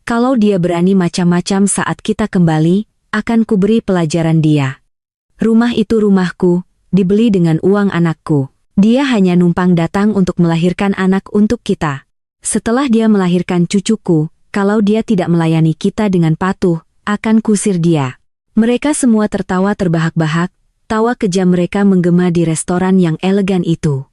Kalau dia berani macam-macam saat kita kembali, akan kuberi pelajaran dia. Rumah itu rumahku, dibeli dengan uang anakku. Dia hanya numpang datang untuk melahirkan anak untuk kita. Setelah dia melahirkan cucuku, kalau dia tidak melayani kita dengan patuh, akan kusir dia. Mereka semua tertawa terbahak-bahak, tawa kejam mereka menggema di restoran yang elegan itu.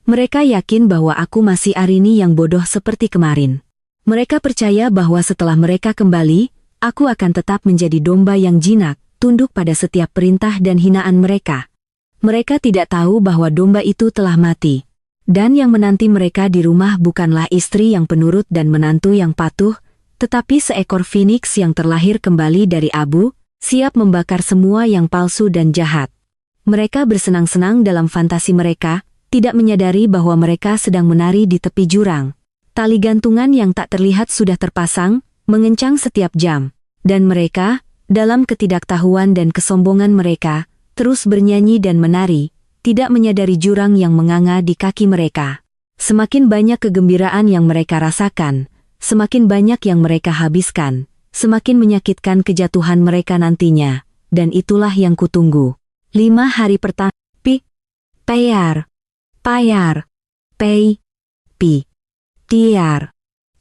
Mereka yakin bahwa aku masih Arini yang bodoh seperti kemarin. Mereka percaya bahwa setelah mereka kembali, aku akan tetap menjadi domba yang jinak, tunduk pada setiap perintah dan hinaan mereka. Mereka tidak tahu bahwa domba itu telah mati. Dan yang menanti mereka di rumah bukanlah istri yang penurut dan menantu yang patuh, tetapi seekor phoenix yang terlahir kembali dari abu, siap membakar semua yang palsu dan jahat. Mereka bersenang-senang dalam fantasi mereka, tidak menyadari bahwa mereka sedang menari di tepi jurang. Tali gantungan yang tak terlihat sudah terpasang, mengencang setiap jam. Dan mereka, dalam ketidaktahuan dan kesombongan mereka, terus bernyanyi dan menari, tidak menyadari jurang yang menganga di kaki mereka. Semakin banyak kegembiraan yang mereka rasakan, semakin banyak yang mereka habiskan, semakin menyakitkan kejatuhan mereka nantinya, dan itulah yang kutunggu. 5 hari pertama, tiar.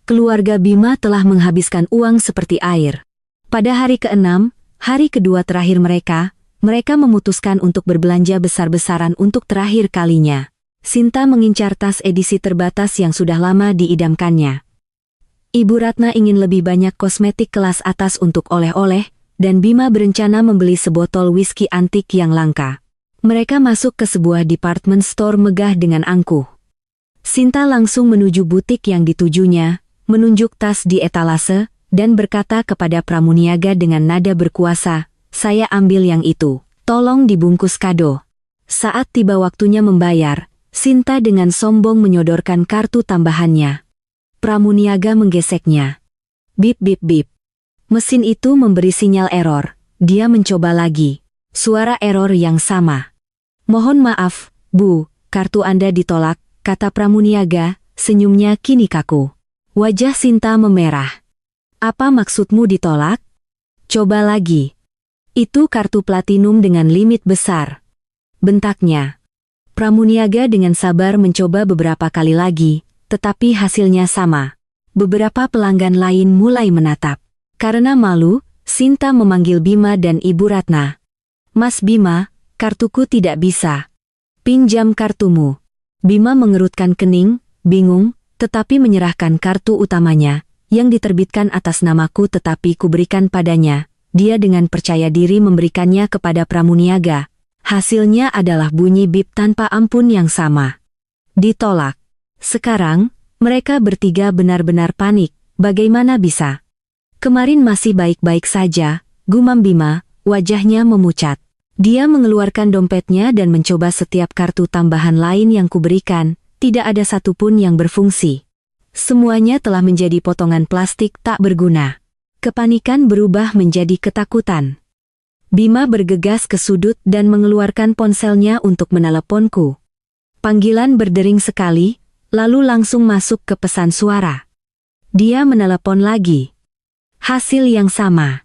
Keluarga Bima telah menghabiskan uang seperti air. Pada hari ke-6, hari kedua terakhir mereka memutuskan untuk berbelanja besar-besaran untuk terakhir kalinya. Sinta mengincar tas edisi terbatas yang sudah lama diidamkannya. Ibu Ratna ingin lebih banyak kosmetik kelas atas untuk oleh-oleh, dan Bima berencana membeli sebotol whisky antik yang langka. Mereka masuk ke sebuah department store megah dengan angkuh. Sinta langsung menuju butik yang ditujunya, menunjuk tas di etalase, dan berkata kepada Pramuniaga dengan nada berkuasa, "Saya ambil yang itu. Tolong dibungkus kado." Saat tiba waktunya membayar, Sinta dengan sombong menyodorkan kartu tambahannya. Pramuniaga menggeseknya. Bip bip bip. Mesin itu memberi sinyal error. Dia mencoba lagi. Suara error yang sama. "Mohon maaf, Bu, kartu Anda ditolak," kata Pramuniaga, senyumnya kini kaku. Wajah Sinta memerah. "Apa maksudmu ditolak? Coba lagi." "Itu kartu platinum dengan limit besar," bentaknya. Pramuniaga dengan sabar mencoba beberapa kali lagi, tetapi hasilnya sama. Beberapa pelanggan lain mulai menatap. Karena malu, Sinta memanggil Bima dan Ibu Ratna. "Mas Bima, kartuku tidak bisa. Pinjam kartumu." Bima mengerutkan kening, bingung, tetapi menyerahkan kartu utamanya, yang diterbitkan atas namaku tetapi kuberikan padanya. Dia dengan percaya diri memberikannya kepada Pramuniaga. Hasilnya adalah bunyi bip tanpa ampun yang sama. Ditolak. Sekarang, mereka bertiga benar-benar panik. Bagaimana bisa? "Kemarin masih baik-baik saja," gumam Bima, wajahnya memucat. Dia mengeluarkan dompetnya dan mencoba setiap kartu tambahan lain yang kuberikan, tidak ada satupun yang berfungsi. Semuanya telah menjadi potongan plastik tak berguna. Kepanikan berubah menjadi ketakutan. Bima bergegas ke sudut dan mengeluarkan ponselnya untuk meneleponku. Panggilan berdering sekali, lalu langsung masuk ke pesan suara. Dia menelepon lagi. Hasil yang sama.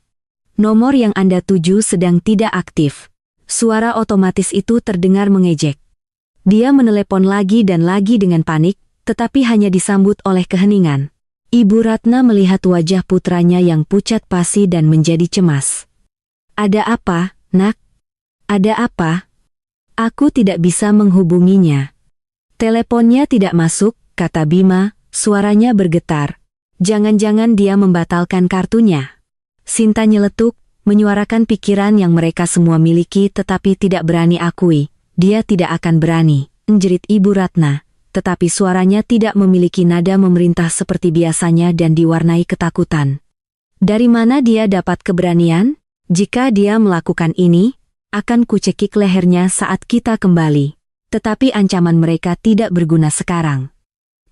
"Nomor yang Anda tuju sedang tidak aktif." Suara otomatis itu terdengar mengejek. Dia menelepon lagi dan lagi dengan panik, tetapi hanya disambut oleh keheningan. Ibu Ratna melihat wajah putranya yang pucat pasi dan menjadi cemas. "Ada apa, Nak? Ada apa?" "Aku tidak bisa menghubunginya." "Teleponnya tidak masuk," kata Bima, suaranya bergetar. "Jangan-jangan dia membatalkan kartunya." Sinta nyeletuk, menyuarakan pikiran yang mereka semua miliki tetapi tidak berani akui. "Dia tidak akan berani," jerit Ibu Ratna, tetapi suaranya tidak memiliki nada memerintah seperti biasanya dan diwarnai ketakutan. "Dari mana dia dapat keberanian? Jika dia melakukan ini, akan kucekik lehernya saat kita kembali." Tetapi ancaman mereka tidak berguna sekarang.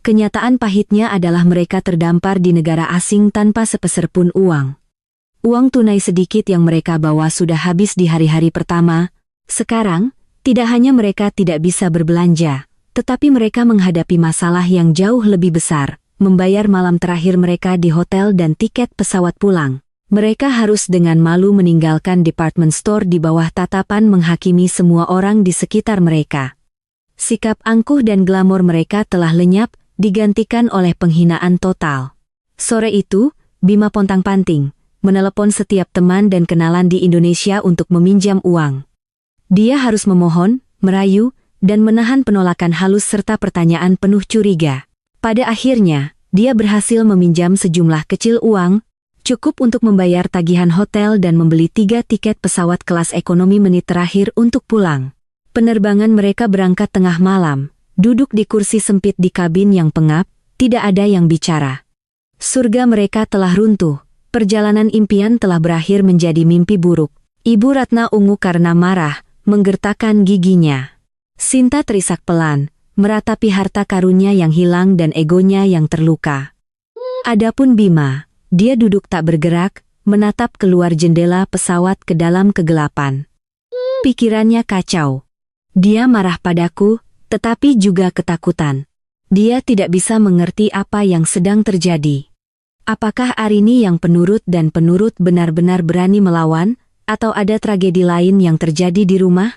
Kenyataan pahitnya adalah mereka terdampar di negara asing tanpa sepeser pun uang. Uang tunai sedikit yang mereka bawa sudah habis di hari-hari pertama. Sekarang, tidak hanya mereka tidak bisa berbelanja, tetapi mereka menghadapi masalah yang jauh lebih besar, membayar malam terakhir mereka di hotel dan tiket pesawat pulang. Mereka harus dengan malu meninggalkan department store di bawah tatapan menghakimi semua orang di sekitar mereka. Sikap angkuh dan glamor mereka telah lenyap, digantikan oleh penghinaan total. Sore itu, Bima pontang-panting, menelepon setiap teman dan kenalan di Indonesia untuk meminjam uang. Dia harus memohon, merayu, dan menahan penolakan halus serta pertanyaan penuh curiga. Pada akhirnya, dia berhasil meminjam sejumlah kecil uang, cukup untuk membayar tagihan hotel dan membeli 3 tiket pesawat kelas ekonomi menit terakhir untuk pulang. Penerbangan mereka berangkat tengah malam, duduk di kursi sempit di kabin yang pengap, tidak ada yang bicara. Surga mereka telah runtuh, perjalanan impian telah berakhir menjadi mimpi buruk. Ibu Ratna ungu karena marah, menggertakkan giginya. Sinta terisak pelan, meratapi harta karunnya yang hilang dan egonya yang terluka. Adapun Bima, dia duduk tak bergerak, menatap keluar jendela pesawat ke dalam kegelapan. Pikirannya kacau. Dia marah padaku, tetapi juga ketakutan. Dia tidak bisa mengerti apa yang sedang terjadi. Apakah Arini yang penurut dan penurut benar-benar berani melawan, atau ada tragedi lain yang terjadi di rumah?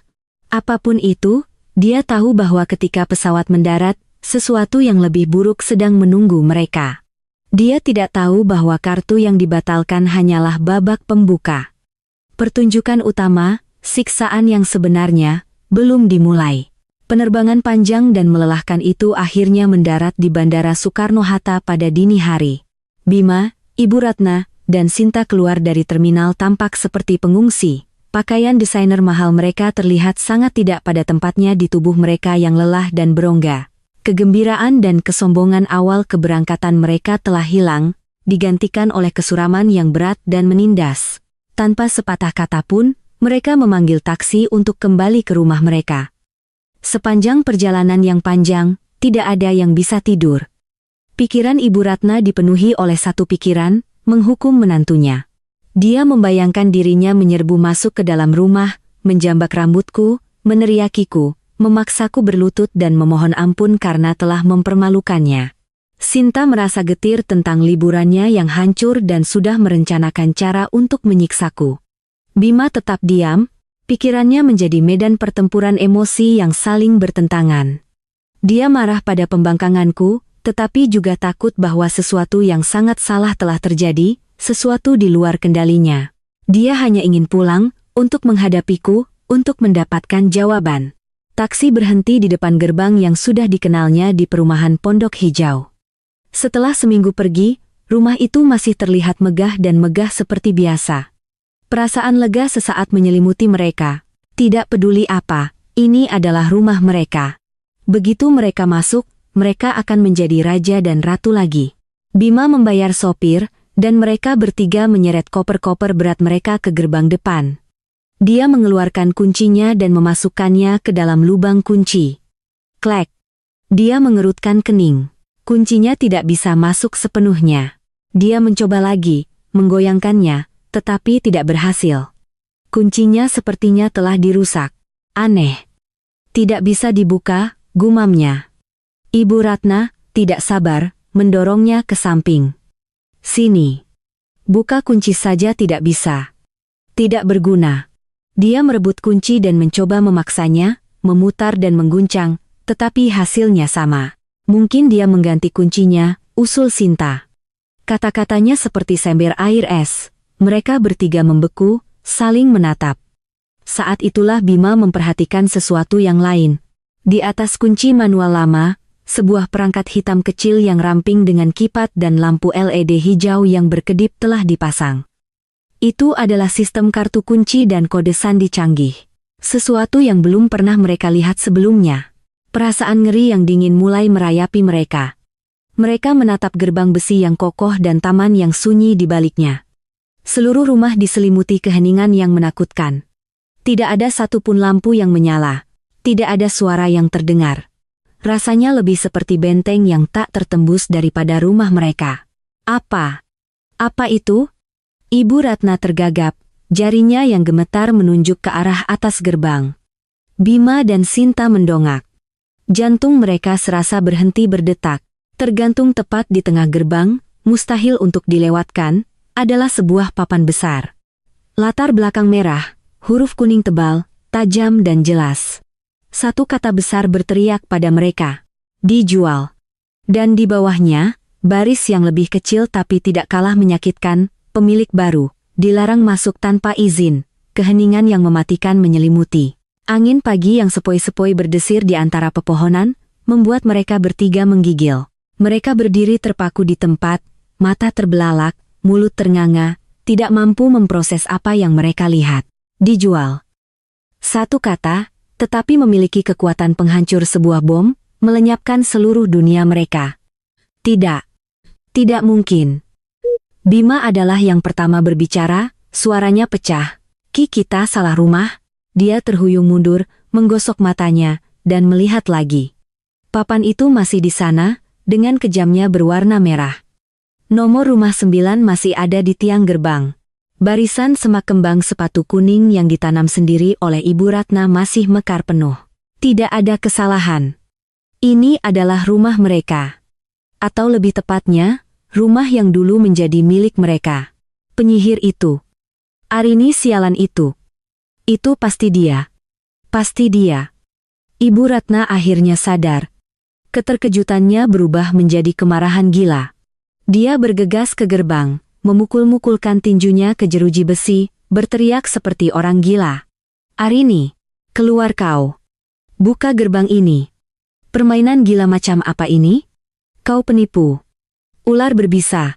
Apapun itu, dia tahu bahwa ketika pesawat mendarat, sesuatu yang lebih buruk sedang menunggu mereka. Dia tidak tahu bahwa kartu yang dibatalkan hanyalah babak pembuka. Pertunjukan utama, siksaan yang sebenarnya, belum dimulai. Penerbangan panjang dan melelahkan itu akhirnya mendarat di Bandara Soekarno-Hatta pada dini hari. Bima, Ibu Ratna, dan Sinta keluar dari terminal tampak seperti pengungsi. Pakaian desainer mahal mereka terlihat sangat tidak pada tempatnya di tubuh mereka yang lelah dan berongga. Kegembiraan dan kesombongan awal keberangkatan mereka telah hilang, digantikan oleh kesuraman yang berat dan menindas. Tanpa sepatah kata pun, mereka memanggil taksi untuk kembali ke rumah mereka. Sepanjang perjalanan yang panjang, tidak ada yang bisa tidur. Pikiran Ibu Ratna dipenuhi oleh satu pikiran, menghukum menantunya. Dia membayangkan dirinya menyerbu masuk ke dalam rumah, menjambak rambutku, meneriakiku, memaksaku berlutut dan memohon ampun karena telah mempermalukannya. Sinta merasa getir tentang liburannya yang hancur dan sudah merencanakan cara untuk menyiksaku. Bima tetap diam, pikirannya menjadi medan pertempuran emosi yang saling bertentangan. Dia marah pada pembangkanganku, tetapi juga takut bahwa sesuatu yang sangat salah telah terjadi, sesuatu di luar kendalinya. Dia hanya ingin pulang, untuk menghadapiku, untuk mendapatkan jawaban. Taksi berhenti di depan gerbang yang sudah dikenalnya di perumahan Pondok Hijau. Setelah seminggu pergi, rumah itu masih terlihat megah dan megah seperti biasa. Perasaan lega sesaat menyelimuti mereka. Tidak peduli apa, ini adalah rumah mereka. Begitu mereka masuk, mereka akan menjadi raja dan ratu lagi. Bima membayar sopir, dan mereka bertiga menyeret koper-koper berat mereka ke gerbang depan. Dia mengeluarkan kuncinya dan memasukkannya ke dalam lubang kunci. Klek. Dia mengerutkan kening. Kuncinya tidak bisa masuk sepenuhnya. Dia mencoba lagi, menggoyangkannya, tetapi tidak berhasil. Kuncinya sepertinya telah dirusak. Aneh. Tidak bisa dibuka, gumamnya. Ibu Ratna, tidak sabar, mendorongnya ke samping. Sini. Buka kunci saja tidak bisa. Tidak berguna. Dia merebut kunci dan mencoba memaksanya, memutar dan mengguncang, tetapi hasilnya sama. Mungkin dia mengganti kuncinya, usul Sinta. Kata-katanya seperti sember air es. Mereka bertiga membeku, saling menatap. Saat itulah Bima memperhatikan sesuatu yang lain. Di atas kunci manual lama, sebuah perangkat hitam kecil yang ramping dengan kipat dan lampu LED hijau yang berkedip telah dipasang. Itu adalah sistem kartu kunci dan kode sandi canggih. Sesuatu yang belum pernah mereka lihat sebelumnya. Perasaan ngeri yang dingin mulai merayapi mereka. Mereka menatap gerbang besi yang kokoh dan taman yang sunyi di baliknya. Seluruh rumah diselimuti keheningan yang menakutkan. Tidak ada satupun lampu yang menyala. Tidak ada suara yang terdengar. Rasanya lebih seperti benteng yang tak tertembus daripada rumah mereka. Apa? Apa itu? Ibu Ratna tergagap, jarinya yang gemetar menunjuk ke arah atas gerbang. Bima dan Sinta mendongak. Jantung mereka serasa berhenti berdetak. Tergantung tepat di tengah gerbang, mustahil untuk dilewatkan, adalah sebuah papan besar. Latar belakang merah, huruf kuning tebal, tajam dan jelas. Satu kata besar berteriak pada mereka. Dijual. Dan di bawahnya, baris yang lebih kecil tapi tidak kalah menyakitkan, pemilik baru, dilarang masuk tanpa izin, keheningan yang mematikan menyelimuti. Angin pagi yang sepoi-sepoi berdesir di antara pepohonan, membuat mereka bertiga menggigil. Mereka berdiri terpaku di tempat, mata terbelalak, mulut ternganga, tidak mampu memproses apa yang mereka lihat. Dijual. Satu kata, tetapi memiliki kekuatan penghancur sebuah bom, melenyapkan seluruh dunia mereka. Tidak. Tidak mungkin. Bima adalah yang pertama berbicara, suaranya pecah. Ki, kita salah rumah? Dia terhuyung mundur, menggosok matanya, dan melihat lagi. Papan itu masih di sana, dengan kejamnya berwarna merah. Nomor rumah 9 masih ada di tiang gerbang. Barisan semak kembang sepatu kuning yang ditanam sendiri oleh Ibu Ratna masih mekar penuh. Tidak ada kesalahan. Ini adalah rumah mereka. Atau lebih tepatnya, rumah yang dulu menjadi milik mereka. Penyihir itu. Arini sialan itu. Itu pasti dia. Pasti dia. Ibu Ratna akhirnya sadar. Keterkejutannya berubah menjadi kemarahan gila. Dia bergegas ke gerbang, memukul-mukulkan tinjunya ke jeruji besi, berteriak seperti orang gila. Arini, keluar kau. Buka gerbang ini. Permainan gila macam apa ini? Kau penipu. Ular berbisa.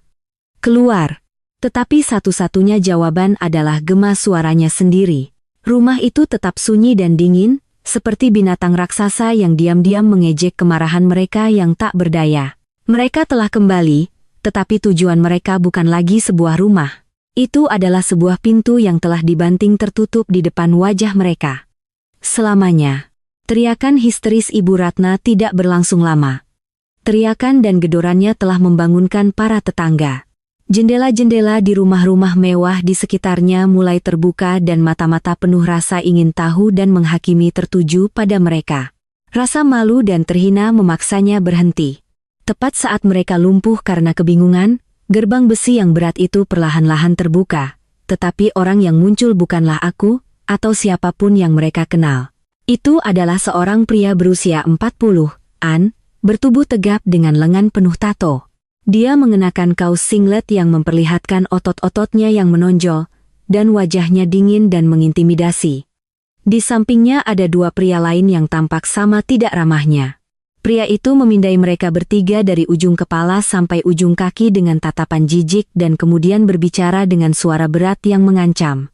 Keluar. Tetapi satu-satunya jawaban adalah gema suaranya sendiri. Rumah itu tetap sunyi dan dingin, seperti binatang raksasa yang diam-diam mengejek kemarahan mereka yang tak berdaya. Mereka telah kembali, tetapi tujuan mereka bukan lagi sebuah rumah. Itu adalah sebuah pintu yang telah dibanting tertutup di depan wajah mereka. Selamanya. Teriakan histeris Ibu Ratna tidak berlangsung lama. Teriakan dan gedorannya telah membangunkan para tetangga. Jendela-jendela di rumah-rumah mewah di sekitarnya mulai terbuka dan mata-mata penuh rasa ingin tahu dan menghakimi tertuju pada mereka. Rasa malu dan terhina memaksanya berhenti. Tepat saat mereka lumpuh karena kebingungan, gerbang besi yang berat itu perlahan-lahan terbuka, tetapi orang yang muncul bukanlah aku, atau siapapun yang mereka kenal. Itu adalah seorang pria berusia 40-an, bertubuh tegap dengan lengan penuh tato. Dia mengenakan kaos singlet yang memperlihatkan otot-ototnya yang menonjol, dan wajahnya dingin dan mengintimidasi. Di sampingnya ada dua pria lain yang tampak sama tidak ramahnya. Pria itu memindai mereka bertiga dari ujung kepala sampai ujung kaki dengan tatapan jijik dan kemudian berbicara dengan suara berat yang mengancam.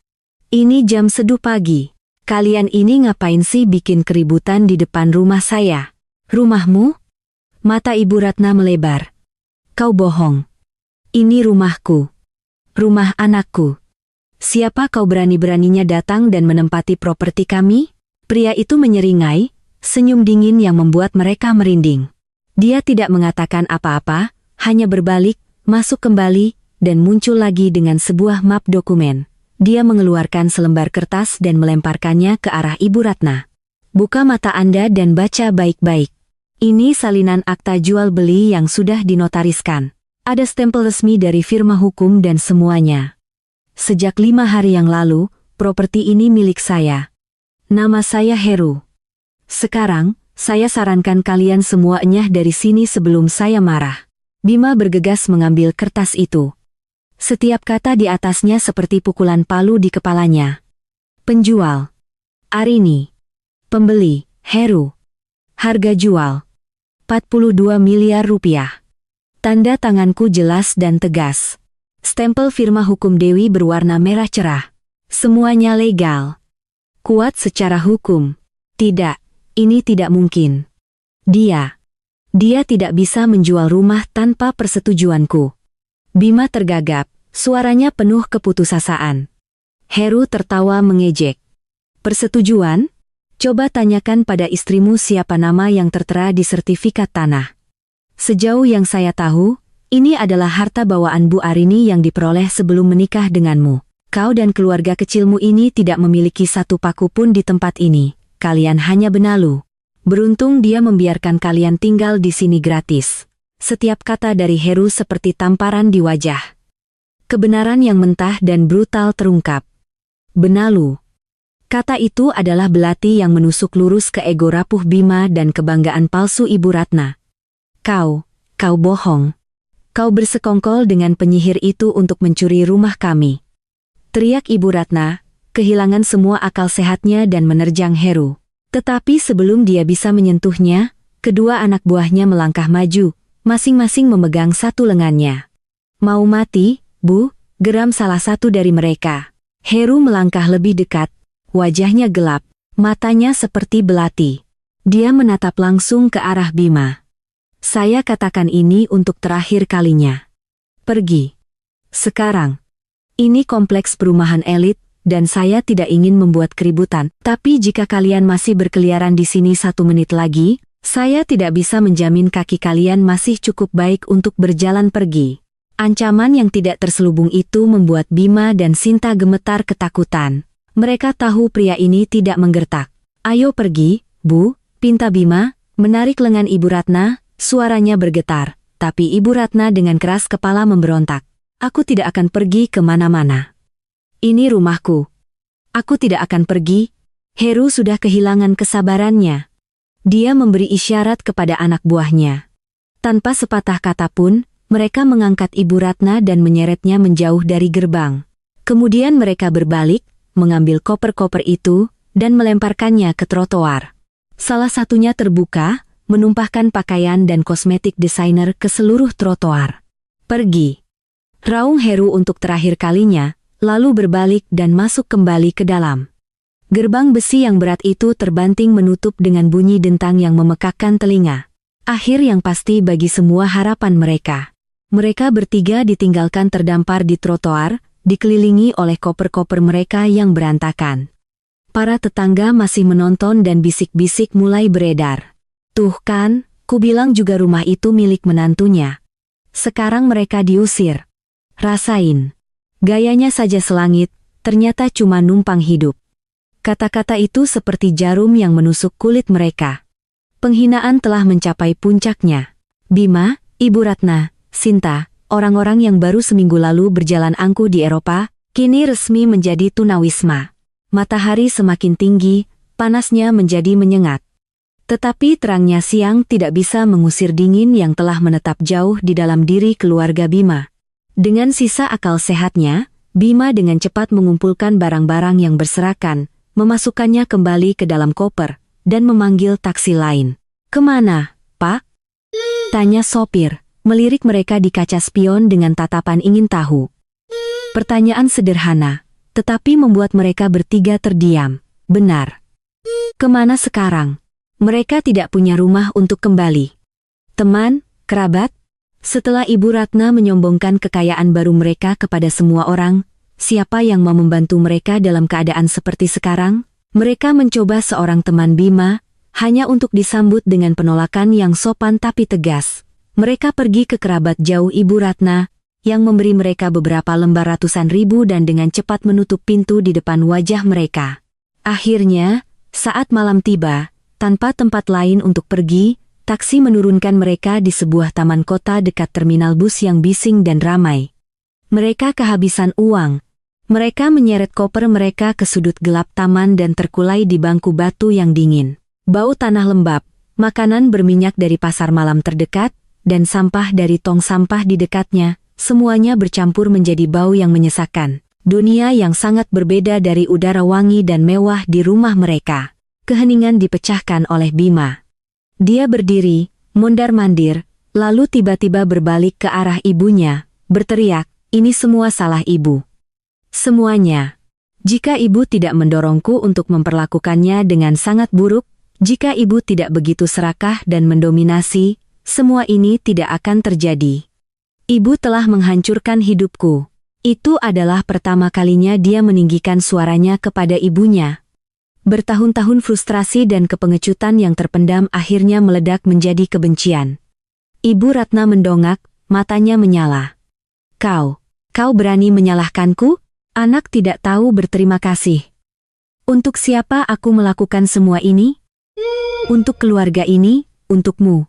"Ini jam seduh pagi. Kalian ini ngapain sih bikin keributan di depan rumah saya?" "Rumahmu?" Mata Ibu Ratna melebar. "Kau bohong. Ini rumahku. Rumah anakku. Siapa kau berani-beraninya datang dan menempati properti kami?" Pria itu menyeringai, senyum dingin yang membuat mereka merinding. Dia tidak mengatakan apa-apa, hanya berbalik, masuk kembali, dan muncul lagi dengan sebuah map dokumen. Dia mengeluarkan selembar kertas dan melemparkannya ke arah Ibu Ratna. "Buka mata Anda dan baca baik-baik. Ini salinan akta jual beli yang sudah dinotariskan. Ada stempel resmi dari firma hukum dan semuanya. Sejak 5 hari yang lalu, properti ini milik saya. Nama saya Heru. Sekarang, saya sarankan kalian semua enyah dari sini sebelum saya marah." Bima bergegas mengambil kertas itu. Setiap kata di atasnya seperti pukulan palu di kepalanya. Penjual: Arini. Pembeli: Heru. Harga jual: 42 miliar rupiah. Tanda tanganku jelas dan tegas. Stempel firma hukum Dewi berwarna merah cerah. Semuanya legal. Kuat secara hukum. Tidak, ini tidak mungkin. Dia tidak bisa menjual rumah tanpa persetujuanku. Bima tergagap, suaranya penuh keputusasaan. Heru tertawa mengejek. "Persetujuan? Coba tanyakan pada istrimu siapa nama yang tertera di sertifikat tanah. Sejauh yang saya tahu, ini adalah harta bawaan Bu Arini yang diperoleh sebelum menikah denganmu. Kau dan keluarga kecilmu ini tidak memiliki satu paku pun di tempat ini. Kalian hanya benalu. Beruntung dia membiarkan kalian tinggal di sini gratis." Setiap kata dari Heru seperti tamparan di wajah. Kebenaran yang mentah dan brutal terungkap. Benalu. Kata itu adalah belati yang menusuk lurus ke ego rapuh Bima dan kebanggaan palsu Ibu Ratna. Kau bohong. Kau bersekongkol dengan penyihir itu untuk mencuri rumah kami." Teriak Ibu Ratna, kehilangan semua akal sehatnya dan menerjang Heru. Tetapi sebelum dia bisa menyentuhnya, kedua anak buahnya melangkah maju, masing-masing memegang satu lengannya. "Mau mati, Bu?" geram salah satu dari mereka. Heru melangkah lebih dekat. Wajahnya gelap, matanya seperti belati. Dia menatap langsung ke arah Bima. "Saya katakan ini untuk terakhir kalinya. Pergi. Sekarang. Ini kompleks perumahan elit, dan saya tidak ingin membuat keributan. Tapi jika kalian masih berkeliaran di sini 1 menit lagi, saya tidak bisa menjamin kaki kalian masih cukup baik untuk berjalan pergi." Ancaman yang tidak terselubung itu membuat Bima dan Sinta gemetar ketakutan. Mereka tahu pria ini tidak menggertak. "Ayo pergi, Bu," pinta Bima, menarik lengan Ibu Ratna, suaranya bergetar. Tapi Ibu Ratna dengan keras kepala memberontak. "Aku tidak akan pergi ke mana-mana. Ini rumahku. Aku tidak akan pergi." Heru sudah kehilangan kesabarannya. Dia memberi isyarat kepada anak buahnya. Tanpa sepatah kata pun, mereka mengangkat Ibu Ratna dan menyeretnya menjauh dari gerbang. Kemudian mereka berbalik, mengambil koper-koper itu, dan melemparkannya ke trotoar. Salah satunya terbuka, menumpahkan pakaian dan kosmetik desainer ke seluruh trotoar. "Pergi," raung Heru untuk terakhir kalinya, lalu berbalik dan masuk kembali ke dalam. Gerbang besi yang berat itu terbanting menutup dengan bunyi dentang yang memekakkan telinga. Akhir yang pasti bagi semua harapan mereka. Mereka bertiga ditinggalkan terdampar di trotoar, dikelilingi oleh koper-koper mereka yang berantakan. Para tetangga masih menonton dan bisik-bisik mulai beredar. Tuh kan, ku bilang juga rumah itu milik menantunya. Sekarang mereka diusir. Rasain. Gayanya saja selangit, ternyata cuma numpang hidup. Kata-kata itu seperti jarum yang menusuk kulit mereka. Penghinaan telah mencapai puncaknya. Bima, Ibu Ratna, Sinta, orang-orang yang baru seminggu lalu berjalan angkuh di Eropa, kini resmi menjadi tunawisma. Matahari semakin tinggi, panasnya menjadi menyengat. Tetapi terangnya siang tidak bisa mengusir dingin yang telah menetap jauh di dalam diri keluarga Bima. Dengan sisa akal sehatnya, Bima dengan cepat mengumpulkan barang-barang yang berserakan, memasukkannya kembali ke dalam koper, dan memanggil taksi lain. "Kemana, Pak?" tanya sopir, melirik mereka di kaca spion dengan tatapan ingin tahu. Pertanyaan sederhana, tetapi membuat mereka bertiga terdiam. Benar. Kemana sekarang? Mereka tidak punya rumah untuk kembali. Teman, kerabat? Setelah Ibu Ratna menyombongkan kekayaan baru mereka kepada semua orang, siapa yang mau membantu mereka dalam keadaan seperti sekarang? Mereka mencoba seorang teman Bima, hanya untuk disambut dengan penolakan yang sopan tapi tegas. Mereka pergi ke kerabat jauh Ibu Ratna, yang memberi mereka beberapa lembar ratusan ribu dan dengan cepat menutup pintu di depan wajah mereka. Akhirnya, saat malam tiba, tanpa tempat lain untuk pergi, taksi menurunkan mereka di sebuah taman kota dekat terminal bus yang bising dan ramai. Mereka kehabisan uang. Mereka menyeret koper mereka ke sudut gelap taman dan terkulai di bangku batu yang dingin. Bau tanah lembab, makanan berminyak dari pasar malam terdekat, dan sampah dari tong sampah di dekatnya, semuanya bercampur menjadi bau yang menyesakan. Dunia yang sangat berbeda dari udara wangi dan mewah di rumah mereka. Keheningan dipecahkan oleh Bima. Dia berdiri, mondar-mandir, lalu tiba-tiba berbalik ke arah ibunya, berteriak, "Ini semua salah ibu. Semuanya. Jika ibu tidak mendorongku untuk memperlakukannya dengan sangat buruk, jika ibu tidak begitu serakah dan mendominasi, semua ini tidak akan terjadi. Ibu telah menghancurkan hidupku." Itu adalah pertama kalinya dia meninggikan suaranya kepada ibunya. Bertahun-tahun frustrasi dan kepengecutan yang terpendam akhirnya meledak menjadi kebencian. Ibu Ratna mendongak, matanya menyala. Kau berani menyalahkanku? Anak tidak tahu berterima kasih. Untuk siapa aku melakukan semua ini? Untuk keluarga ini, untukmu.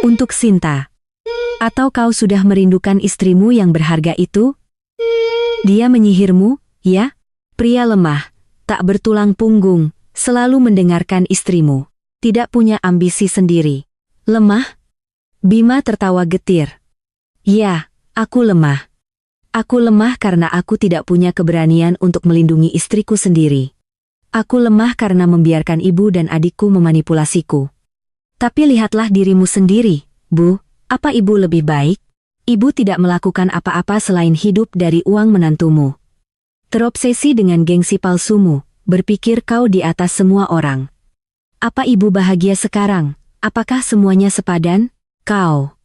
Untuk Sinta. Atau kau sudah merindukan istrimu yang berharga itu? Dia menyihirmu, ya? Pria lemah, tak bertulang punggung, selalu mendengarkan istrimu. Tidak punya ambisi sendiri. Lemah? Bima tertawa getir. Ya, aku lemah. Aku lemah karena aku tidak punya keberanian untuk melindungi istriku sendiri. Aku lemah karena membiarkan ibu dan adikku memanipulasiku. Tapi lihatlah dirimu sendiri, Bu. Apa ibu lebih baik? Ibu tidak melakukan apa-apa selain hidup dari uang menantumu. Terobsesi dengan gengsi palsumu, berpikir kau di atas semua orang. Apa ibu bahagia sekarang? Apakah semuanya sepadan? Kau.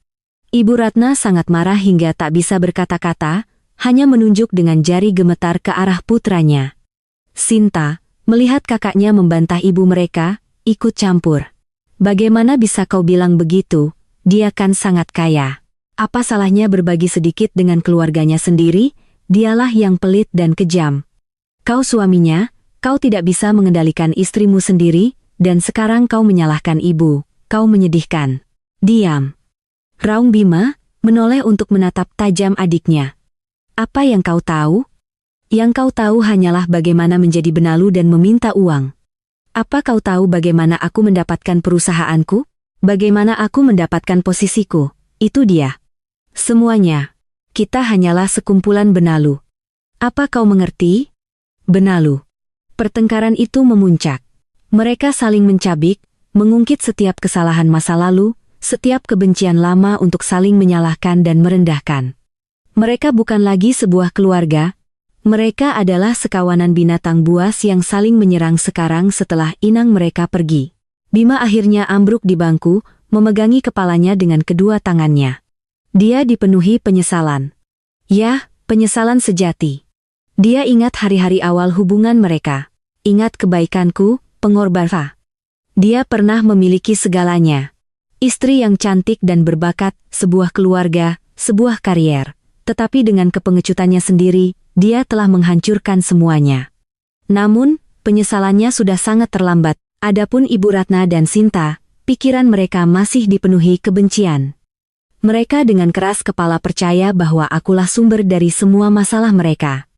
Ibu Ratna sangat marah hingga tak bisa berkata-kata, hanya menunjuk dengan jari gemetar ke arah putranya. Sinta, melihat kakaknya membantah ibu mereka, ikut campur. Bagaimana bisa kau bilang begitu? Dia kan sangat kaya. Apa salahnya berbagi sedikit dengan keluarganya sendiri? Dialah yang pelit dan kejam. Kau suaminya, kau tidak bisa mengendalikan istrimu sendiri, dan sekarang kau menyalahkan ibu. Kau menyedihkan. Diam. Raung Bima menoleh untuk menatap tajam adiknya. Apa yang kau tahu? Yang kau tahu hanyalah bagaimana menjadi benalu dan meminta uang. Apa kau tahu bagaimana aku mendapatkan perusahaanku? Bagaimana aku mendapatkan posisiku? Itu dia. Semuanya. Kita hanyalah sekumpulan benalu. Apa kau mengerti? Benalu. Pertengkaran itu memuncak. Mereka saling mencabik, mengungkit setiap kesalahan masa lalu, setiap kebencian lama untuk saling menyalahkan dan merendahkan. Mereka bukan lagi sebuah keluarga. Mereka adalah sekawanan binatang buas yang saling menyerang sekarang setelah inang mereka pergi. Bima akhirnya ambruk di bangku, memegangi kepalanya dengan kedua tangannya. Dia dipenuhi penyesalan. Ya, penyesalan sejati. Dia ingat hari-hari awal hubungan mereka. Ingat kebaikanku, pengorbanan. Dia pernah memiliki segalanya. Istri yang cantik dan berbakat, sebuah keluarga, sebuah karier. Tetapi dengan kepengecutannya sendiri, dia telah menghancurkan semuanya. Namun, penyesalannya sudah sangat terlambat. Adapun Ibu Ratna dan Sinta, pikiran mereka masih dipenuhi kebencian. Mereka dengan keras kepala percaya bahwa akulah sumber dari semua masalah mereka.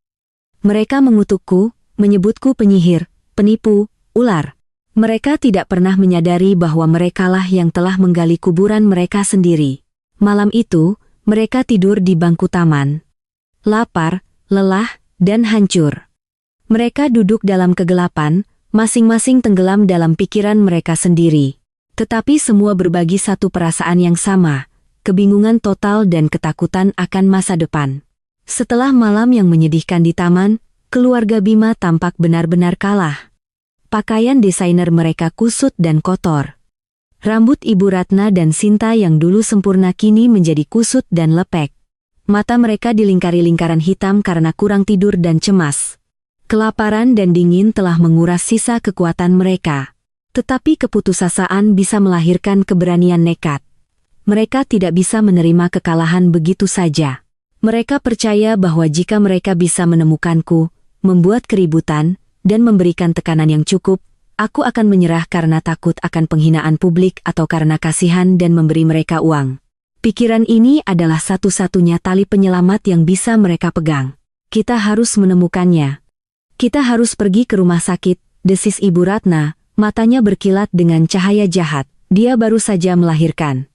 Mereka mengutukku, menyebutku penyihir, penipu, ular. Mereka tidak pernah menyadari bahwa merekalah yang telah menggali kuburan mereka sendiri. Malam itu, mereka tidur di bangku taman. Lapar, lelah, dan hancur. Mereka duduk dalam kegelapan, masing-masing tenggelam dalam pikiran mereka sendiri. Tetapi semua berbagi satu perasaan yang sama, kebingungan total dan ketakutan akan masa depan. Setelah malam yang menyedihkan di taman, keluarga Bima tampak benar-benar kalah. Pakaian desainer mereka kusut dan kotor. Rambut Ibu Ratna dan Sinta yang dulu sempurna kini menjadi kusut dan lepek. Mata mereka dilingkari lingkaran hitam karena kurang tidur dan cemas. Kelaparan dan dingin telah menguras sisa kekuatan mereka. Tetapi keputusasaan bisa melahirkan keberanian nekat. Mereka tidak bisa menerima kekalahan begitu saja. Mereka percaya bahwa jika mereka bisa menemukanku, membuat keributan, dan memberikan tekanan yang cukup, aku akan menyerah karena takut akan penghinaan publik atau karena kasihan dan memberi mereka uang. Pikiran ini adalah satu-satunya tali penyelamat yang bisa mereka pegang. Kita harus menemukannya. Kita harus pergi ke rumah sakit, desis Ibu Ratna, matanya berkilat dengan cahaya jahat. Dia baru saja melahirkan.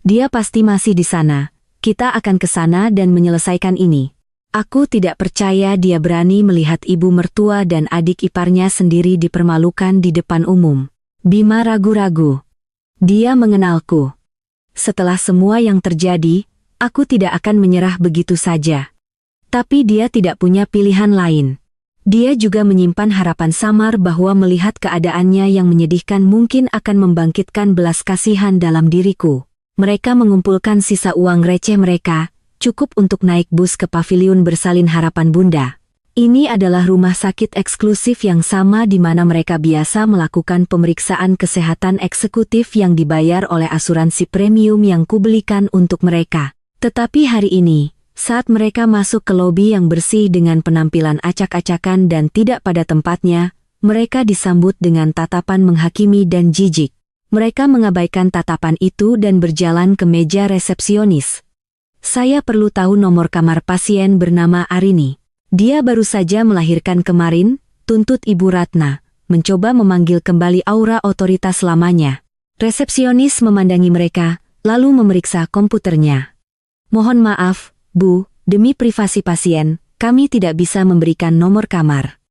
Dia pasti masih di sana. Kita akan ke sana dan menyelesaikan ini. Aku tidak percaya dia berani melihat ibu mertua dan adik iparnya sendiri dipermalukan di depan umum. Bima ragu-ragu. Dia mengenalku. Setelah semua yang terjadi, aku tidak akan menyerah begitu saja. Tapi dia tidak punya pilihan lain. Dia juga menyimpan harapan samar bahwa melihat keadaannya yang menyedihkan mungkin akan membangkitkan belas kasihan dalam diriku. Mereka mengumpulkan sisa uang receh mereka, cukup untuk naik bus ke paviliun bersalin harapan Bunda. Ini adalah rumah sakit eksklusif yang sama di mana mereka biasa melakukan pemeriksaan kesehatan eksekutif yang dibayar oleh asuransi premium yang kubelikan untuk mereka. Tetapi hari ini, saat mereka masuk ke lobi yang bersih dengan penampilan acak-acakan dan tidak pada tempatnya, mereka disambut dengan tatapan menghakimi dan jijik. Mereka mengabaikan tatapan itu dan berjalan ke meja resepsionis. Saya perlu tahu nomor kamar pasien bernama Arini. Dia baru saja melahirkan kemarin, tuntut Ibu Ratna, mencoba memanggil kembali aura otoritas lamanya. Resepsionis memandangi mereka, lalu memeriksa komputernya. Mohon maaf, Bu, demi privasi pasien, kami tidak bisa memberikan nomor kamar.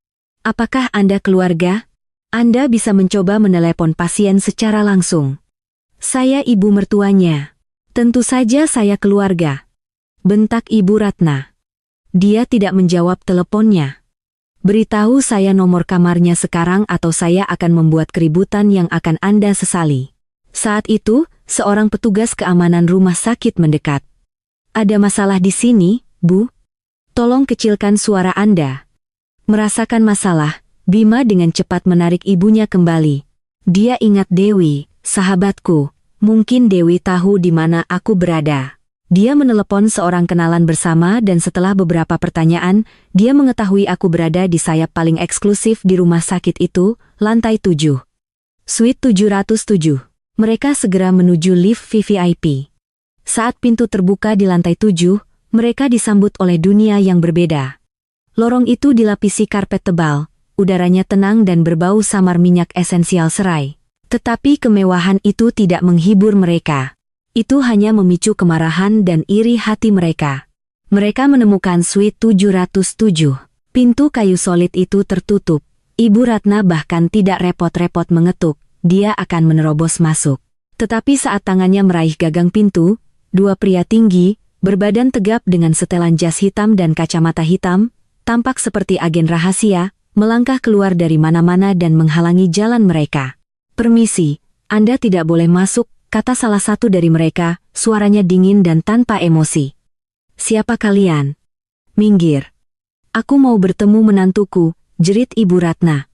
Apakah Anda keluarga? Anda bisa mencoba menelepon pasien secara langsung. Saya ibu mertuanya. Tentu saja saya keluarga. Bentak Ibu Ratna. Dia tidak menjawab teleponnya. Beritahu saya nomor kamarnya sekarang atau saya akan membuat keributan yang akan Anda sesali. Saat itu, seorang petugas keamanan rumah sakit mendekat. Ada masalah di sini, Bu? Tolong kecilkan suara Anda. Merasakan masalah, Bima dengan cepat menarik ibunya kembali. Dia ingat Dewi, sahabatku. Mungkin Dewi tahu di mana aku berada. Dia menelepon seorang kenalan bersama dan setelah beberapa pertanyaan, dia mengetahui aku berada di sayap paling eksklusif di rumah sakit itu, lantai 7. Suite 707. Mereka segera menuju lift VVIP. Saat pintu terbuka di lantai 7, mereka disambut oleh dunia yang berbeda. Lorong itu dilapisi karpet tebal, udaranya tenang dan berbau samar minyak esensial serai. Tetapi kemewahan itu tidak menghibur mereka. Itu hanya memicu kemarahan dan iri hati mereka. Mereka menemukan suite 707. Pintu kayu solid itu tertutup. Ibu Ratna bahkan tidak repot-repot mengetuk, dia akan menerobos masuk. Tetapi saat tangannya meraih gagang pintu, dua pria tinggi, berbadan tegap dengan setelan jas hitam dan kacamata hitam, tampak seperti agen rahasia, melangkah keluar dari mana-mana dan menghalangi jalan mereka. Permisi, Anda tidak boleh masuk, kata salah satu dari mereka, suaranya dingin dan tanpa emosi. Siapa kalian? Minggir. Aku mau bertemu menantuku, jerit Ibu Ratna.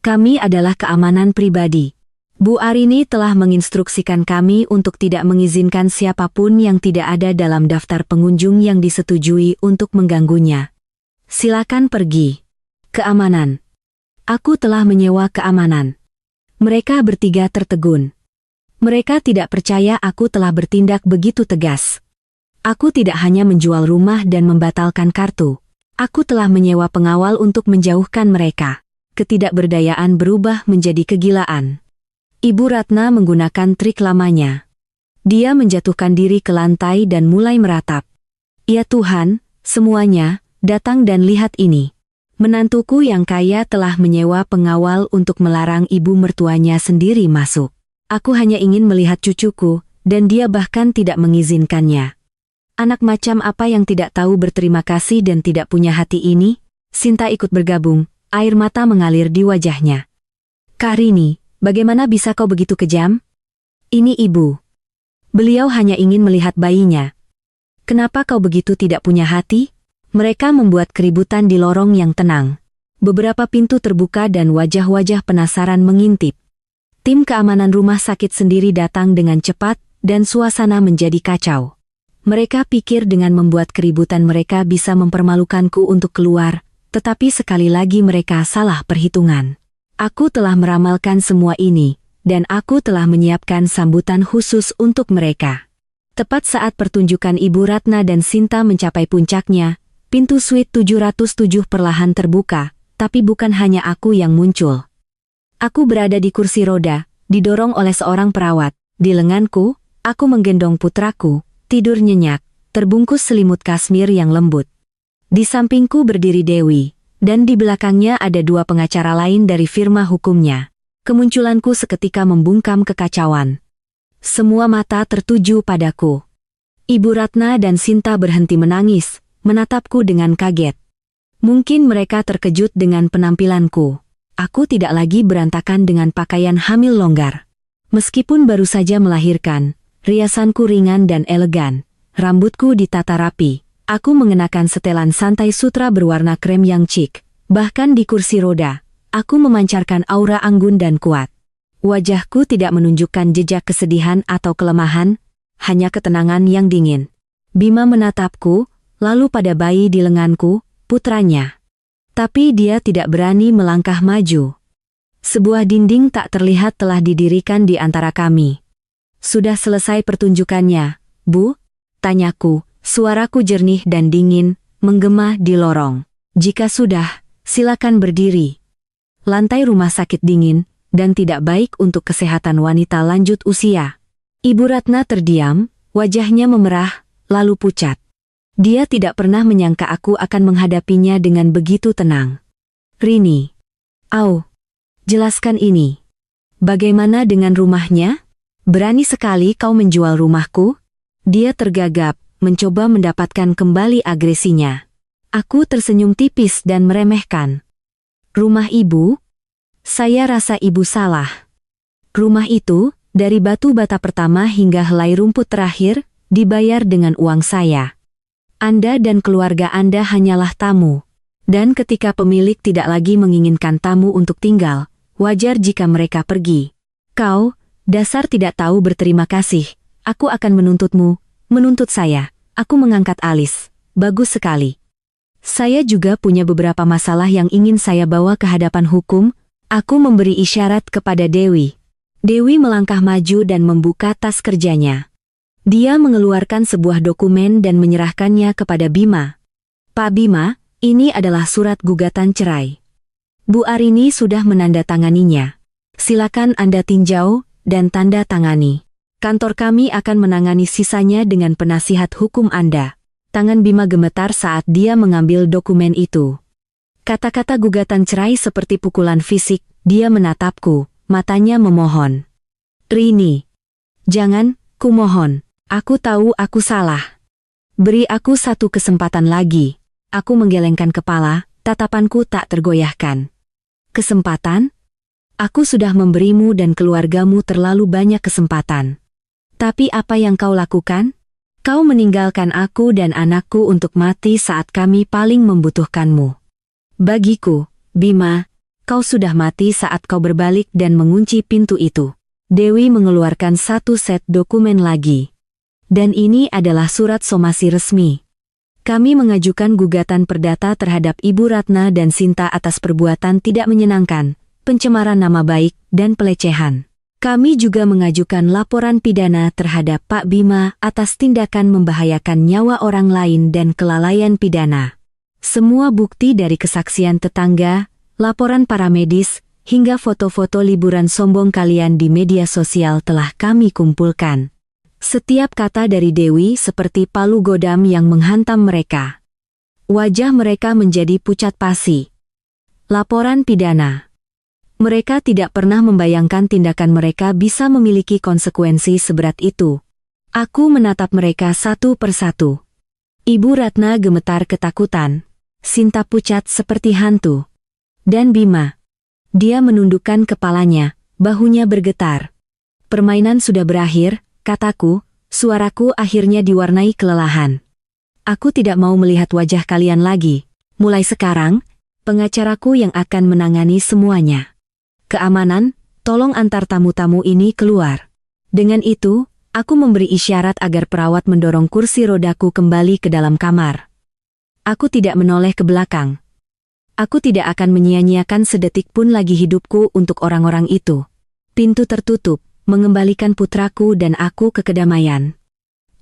Kami adalah keamanan pribadi. Bu Arini telah menginstruksikan kami untuk tidak mengizinkan siapapun yang tidak ada dalam daftar pengunjung yang disetujui untuk mengganggunya. Silakan pergi. Keamanan. Aku telah menyewa keamanan. Mereka bertiga tertegun. Mereka tidak percaya aku telah bertindak begitu tegas. Aku tidak hanya menjual rumah dan membatalkan kartu. Aku telah menyewa pengawal untuk menjauhkan mereka. Ketidakberdayaan berubah menjadi kegilaan. Ibu Ratna menggunakan trik lamanya. Dia menjatuhkan diri ke lantai dan mulai meratap. Ya Tuhan, semuanya, datang dan lihat ini. Menantuku yang kaya telah menyewa pengawal untuk melarang ibu mertuanya sendiri masuk. Aku hanya ingin melihat cucuku, dan dia bahkan tidak mengizinkannya. Anak macam apa yang tidak tahu berterima kasih dan tidak punya hati ini? Sinta ikut bergabung, air mata mengalir di wajahnya. Kak Rini, bagaimana bisa kau begitu kejam? Ini ibu. Beliau hanya ingin melihat bayinya. Kenapa kau begitu tidak punya hati? Mereka membuat keributan di lorong yang tenang. Beberapa pintu terbuka dan wajah-wajah penasaran mengintip. Tim keamanan rumah sakit sendiri datang dengan cepat, dan suasana menjadi kacau. Mereka pikir dengan membuat keributan mereka bisa mempermalukanku untuk keluar, tetapi sekali lagi mereka salah perhitungan. Aku telah meramalkan semua ini, dan aku telah menyiapkan sambutan khusus untuk mereka. Tepat saat pertunjukan Ibu Ratna dan Sinta mencapai puncaknya, pintu suite 707 perlahan terbuka, tapi bukan hanya aku yang muncul. Aku berada di kursi roda, didorong oleh seorang perawat. Di lenganku, aku menggendong putraku, tidur nyenyak, terbungkus selimut kasmir yang lembut. Di sampingku berdiri Dewi, dan di belakangnya ada dua pengacara lain dari firma hukumnya. Kemunculanku seketika membungkam kekacauan. Semua mata tertuju padaku. Ibu Ratna dan Sinta berhenti menangis, menatapku dengan kaget. Mungkin mereka terkejut dengan penampilanku. Aku tidak lagi berantakan dengan pakaian hamil longgar. Meskipun baru saja melahirkan, riasanku ringan dan elegan, rambutku ditata rapi, aku mengenakan setelan santai sutra berwarna krem yang chic, bahkan di kursi roda, aku memancarkan aura anggun dan kuat. Wajahku tidak menunjukkan jejak kesedihan atau kelemahan, hanya ketenangan yang dingin. Bima menatapku, lalu pada bayi di lenganku, putranya. Tapi dia tidak berani melangkah maju. Sebuah dinding tak terlihat telah didirikan di antara kami. Sudah selesai pertunjukannya, Bu? Tanyaku, suaraku jernih dan dingin, menggema di lorong. Jika sudah, silakan berdiri. Lantai rumah sakit dingin, dan tidak baik untuk kesehatan wanita lanjut usia. Ibu Ratna terdiam, wajahnya memerah, lalu pucat. Dia tidak pernah menyangka aku akan menghadapinya dengan begitu tenang. Rini. Au. Jelaskan ini. Bagaimana dengan rumahnya? Berani sekali kau menjual rumahku? Dia tergagap, mencoba mendapatkan kembali agresinya. Aku tersenyum tipis dan meremehkan. Rumah ibu? Saya rasa ibu salah. Rumah itu, dari batu bata pertama hingga helai rumput terakhir, dibayar dengan uang saya. Anda dan keluarga Anda hanyalah tamu. Dan ketika pemilik tidak lagi menginginkan tamu untuk tinggal, wajar jika mereka pergi. Kau, dasar tidak tahu berterima kasih. Aku akan menuntutmu, menuntut saya. Aku mengangkat alis. Bagus sekali. Saya juga punya beberapa masalah yang ingin saya bawa ke hadapan hukum. Aku memberi isyarat kepada Dewi. Dewi melangkah maju dan membuka tas kerjanya. Dia mengeluarkan sebuah dokumen dan menyerahkannya kepada Bima. Pak Bima, ini adalah surat gugatan cerai. Bu Arini sudah menandatanganinya. Silakan Anda tinjau dan tanda tangani. Kantor kami akan menangani sisanya dengan penasihat hukum Anda. Tangan Bima gemetar saat dia mengambil dokumen itu. Kata-kata gugatan cerai seperti pukulan fisik, dia menatapku, matanya memohon. Rini. Jangan, kumohon. Aku tahu aku salah. Beri aku satu kesempatan lagi. Aku menggelengkan kepala, tatapanku tak tergoyahkan. Kesempatan? Aku sudah memberimu dan keluargamu terlalu banyak kesempatan. Tapi apa yang kau lakukan? Kau meninggalkan aku dan anakku untuk mati saat kami paling membutuhkanmu. Bagiku, Bima, kau sudah mati saat kau berbalik dan mengunci pintu itu. Dewi mengeluarkan satu set dokumen lagi. Dan ini adalah surat somasi resmi. Kami mengajukan gugatan perdata terhadap Ibu Ratna dan Sinta atas perbuatan tidak menyenangkan, pencemaran nama baik, dan pelecehan. Kami juga mengajukan laporan pidana terhadap Pak Bima atas tindakan membahayakan nyawa orang lain dan kelalaian pidana. Semua bukti dari kesaksian tetangga, laporan para medis, hingga foto-foto liburan sombong kalian di media sosial telah kami kumpulkan. Setiap kata dari Dewi seperti palu godam yang menghantam mereka. Wajah mereka menjadi pucat pasi. Laporan pidana. Mereka tidak pernah membayangkan tindakan mereka bisa memiliki konsekuensi seberat itu. Aku menatap mereka satu persatu. Ibu Ratna gemetar ketakutan. Sinta pucat seperti hantu. Dan Bima. Dia menundukkan kepalanya, bahunya bergetar. Permainan sudah berakhir, kataku, suaraku akhirnya diwarnai kelelahan. Aku tidak mau melihat wajah kalian lagi. Mulai sekarang, pengacaraku yang akan menangani semuanya. Keamanan, tolong antar tamu-tamu ini keluar. Dengan itu, aku memberi isyarat agar perawat mendorong kursi rodaku kembali ke dalam kamar. Aku tidak menoleh ke belakang. Aku tidak akan menyia-nyiakan sedetik pun lagi hidupku untuk orang-orang itu. Pintu tertutup, mengembalikan putraku dan aku ke kedamaian.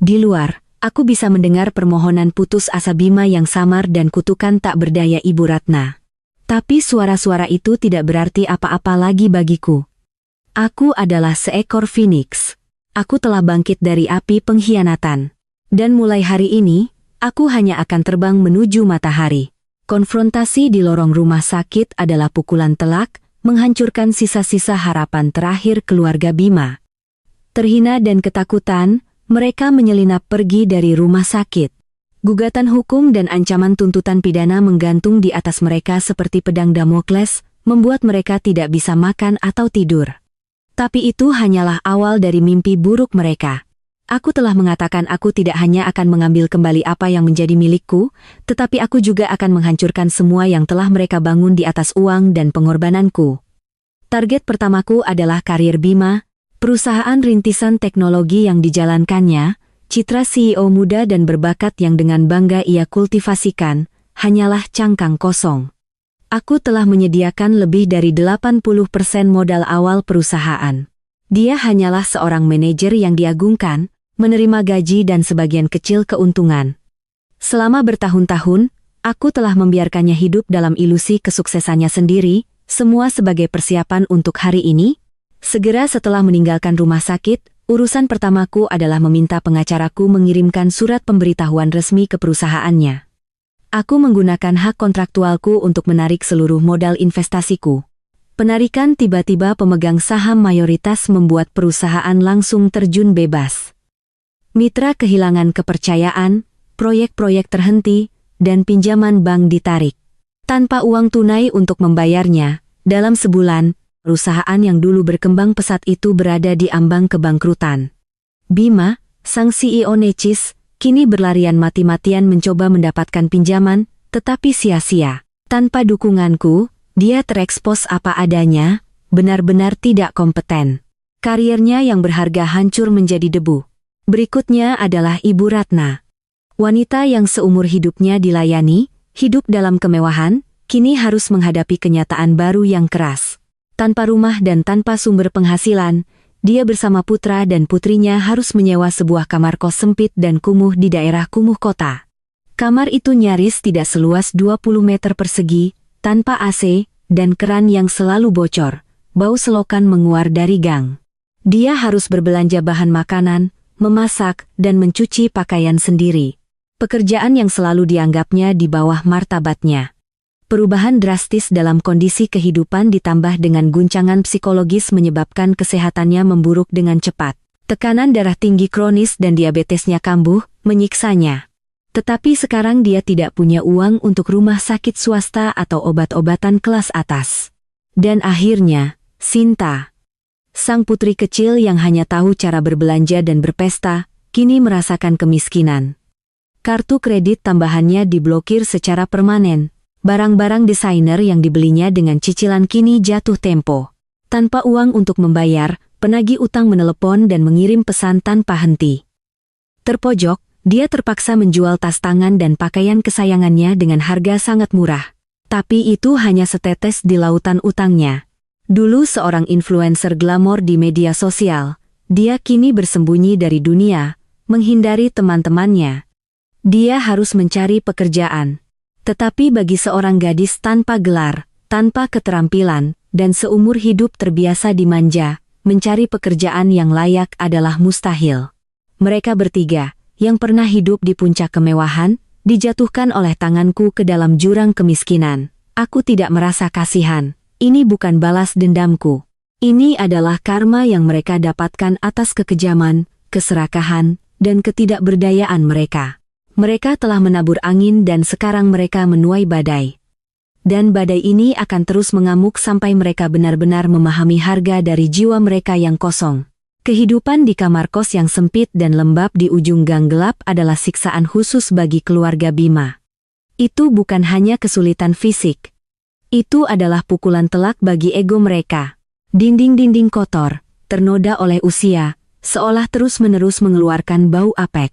Di luar, aku bisa mendengar permohonan putus asa Bima yang samar dan kutukan tak berdaya Ibu Ratna. Tapi suara-suara itu tidak berarti apa-apa lagi bagiku. Aku adalah seekor phoenix. Aku telah bangkit dari api pengkhianatan. Dan mulai hari ini, aku hanya akan terbang menuju matahari. Konfrontasi di lorong rumah sakit adalah pukulan telak, menghancurkan sisa-sisa harapan terakhir keluarga Bima. Terhina dan ketakutan, mereka menyelinap pergi dari rumah sakit. Gugatan hukum dan ancaman tuntutan pidana menggantung di atas mereka seperti pedang Damokles, membuat mereka tidak bisa makan atau tidur. Tapi itu hanyalah awal dari mimpi buruk mereka. Aku telah mengatakan aku tidak hanya akan mengambil kembali apa yang menjadi milikku, tetapi aku juga akan menghancurkan semua yang telah mereka bangun di atas uang dan pengorbananku. Target pertamaku adalah karir Bima, perusahaan rintisan teknologi yang dijalankannya. Citra CEO muda dan berbakat yang dengan bangga ia kultivasikan, hanyalah cangkang kosong. Aku telah menyediakan lebih dari 80% modal awal perusahaan. Dia hanyalah seorang manajer yang diagungkan, menerima gaji dan sebagian kecil keuntungan. Selama bertahun-tahun, aku telah membiarkannya hidup dalam ilusi kesuksesannya sendiri, semua sebagai persiapan untuk hari ini. Segera setelah meninggalkan rumah sakit, urusan pertamaku adalah meminta pengacaraku mengirimkan surat pemberitahuan resmi ke perusahaannya. Aku menggunakan hak kontraktualku untuk menarik seluruh modal investasiku. Penarikan tiba-tiba pemegang saham mayoritas membuat perusahaan langsung terjun bebas. Mitra kehilangan kepercayaan, proyek-proyek terhenti, dan pinjaman bank ditarik. Tanpa uang tunai untuk membayarnya, dalam sebulan, perusahaan yang dulu berkembang pesat itu berada di ambang kebangkrutan. Bima, sang CEO necis, kini berlarian mati-matian mencoba mendapatkan pinjaman, tetapi sia-sia. Tanpa dukunganku, dia terekspos apa adanya, benar-benar tidak kompeten. Karirnya yang berharga hancur menjadi debu. Berikutnya adalah Ibu Ratna. Wanita yang seumur hidupnya dilayani, hidup dalam kemewahan, kini harus menghadapi kenyataan baru yang keras. Tanpa rumah dan tanpa sumber penghasilan, dia bersama putra dan putrinya harus menyewa sebuah kamar kos sempit dan kumuh di daerah kumuh kota. Kamar itu nyaris tidak seluas 20 meter persegi, tanpa AC, dan keran yang selalu bocor, bau selokan menguar dari gang. Dia harus berbelanja bahan makanan, memasak, dan mencuci pakaian sendiri. Pekerjaan yang selalu dianggapnya di bawah martabatnya. Perubahan drastis dalam kondisi kehidupan ditambah dengan guncangan psikologis menyebabkan kesehatannya memburuk dengan cepat. Tekanan darah tinggi kronis dan diabetesnya kambuh, menyiksanya. Tetapi sekarang dia tidak punya uang untuk rumah sakit swasta atau obat-obatan kelas atas. Dan akhirnya, Sinta. Sang putri kecil yang hanya tahu cara berbelanja dan berpesta, kini merasakan kemiskinan. Kartu kredit tambahannya diblokir secara permanen. Barang-barang desainer yang dibelinya dengan cicilan kini jatuh tempo. Tanpa uang untuk membayar, penagih utang menelepon dan mengirim pesan tanpa henti. Terpojok, dia terpaksa menjual tas tangan dan pakaian kesayangannya dengan harga sangat murah. Tapi itu hanya setetes di lautan utangnya. Dulu seorang influencer glamor di media sosial, dia kini bersembunyi dari dunia, menghindari teman-temannya. Dia harus mencari pekerjaan. Tetapi bagi seorang gadis tanpa gelar, tanpa keterampilan, dan seumur hidup terbiasa dimanja, mencari pekerjaan yang layak adalah mustahil. Mereka bertiga, yang pernah hidup di puncak kemewahan, dijatuhkan oleh tanganku ke dalam jurang kemiskinan. Aku tidak merasa kasihan. Ini bukan balas dendamku. Ini adalah karma yang mereka dapatkan atas kekejaman, keserakahan, dan ketidakberdayaan mereka. Mereka telah menabur angin dan sekarang mereka menuai badai. Dan badai ini akan terus mengamuk sampai mereka benar-benar memahami harga dari jiwa mereka yang kosong. Kehidupan di kamar kos yang sempit dan lembab di ujung gang gelap adalah siksaan khusus bagi keluarga Bima. Itu bukan hanya kesulitan fisik. Itu adalah pukulan telak bagi ego mereka. Dinding-dinding kotor, ternoda oleh usia, seolah terus-menerus mengeluarkan bau apek.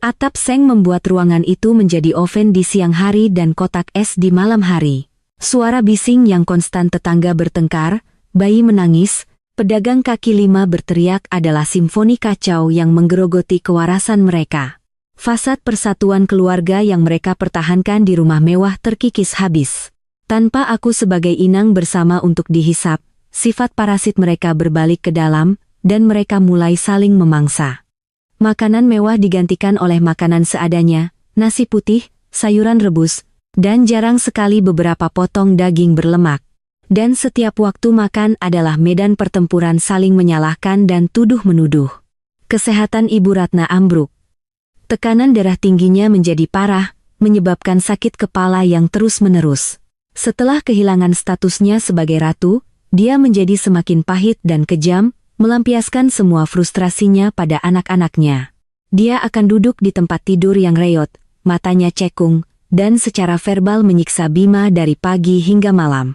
Atap seng membuat ruangan itu menjadi oven di siang hari dan kotak es di malam hari. Suara bising yang konstan tetangga bertengkar, bayi menangis, pedagang kaki lima berteriak adalah simfoni kacau yang menggerogoti kewarasan mereka. Fasad persatuan keluarga yang mereka pertahankan di rumah mewah terkikis habis. Tanpa aku sebagai inang bersama untuk dihisap, sifat parasit mereka berbalik ke dalam, dan mereka mulai saling memangsa. Makanan mewah digantikan oleh makanan seadanya, nasi putih, sayuran rebus, dan jarang sekali beberapa potong daging berlemak. Dan setiap waktu makan adalah medan pertempuran saling menyalahkan dan tuduh-menuduh. Kesehatan Ibu Ratna ambruk. Tekanan darah tingginya menjadi parah, menyebabkan sakit kepala yang terus-menerus. Setelah kehilangan statusnya sebagai ratu, dia menjadi semakin pahit dan kejam, melampiaskan semua frustrasinya pada anak-anaknya. Dia akan duduk di tempat tidur yang reot, matanya cekung, dan secara verbal menyiksa Bima dari pagi hingga malam.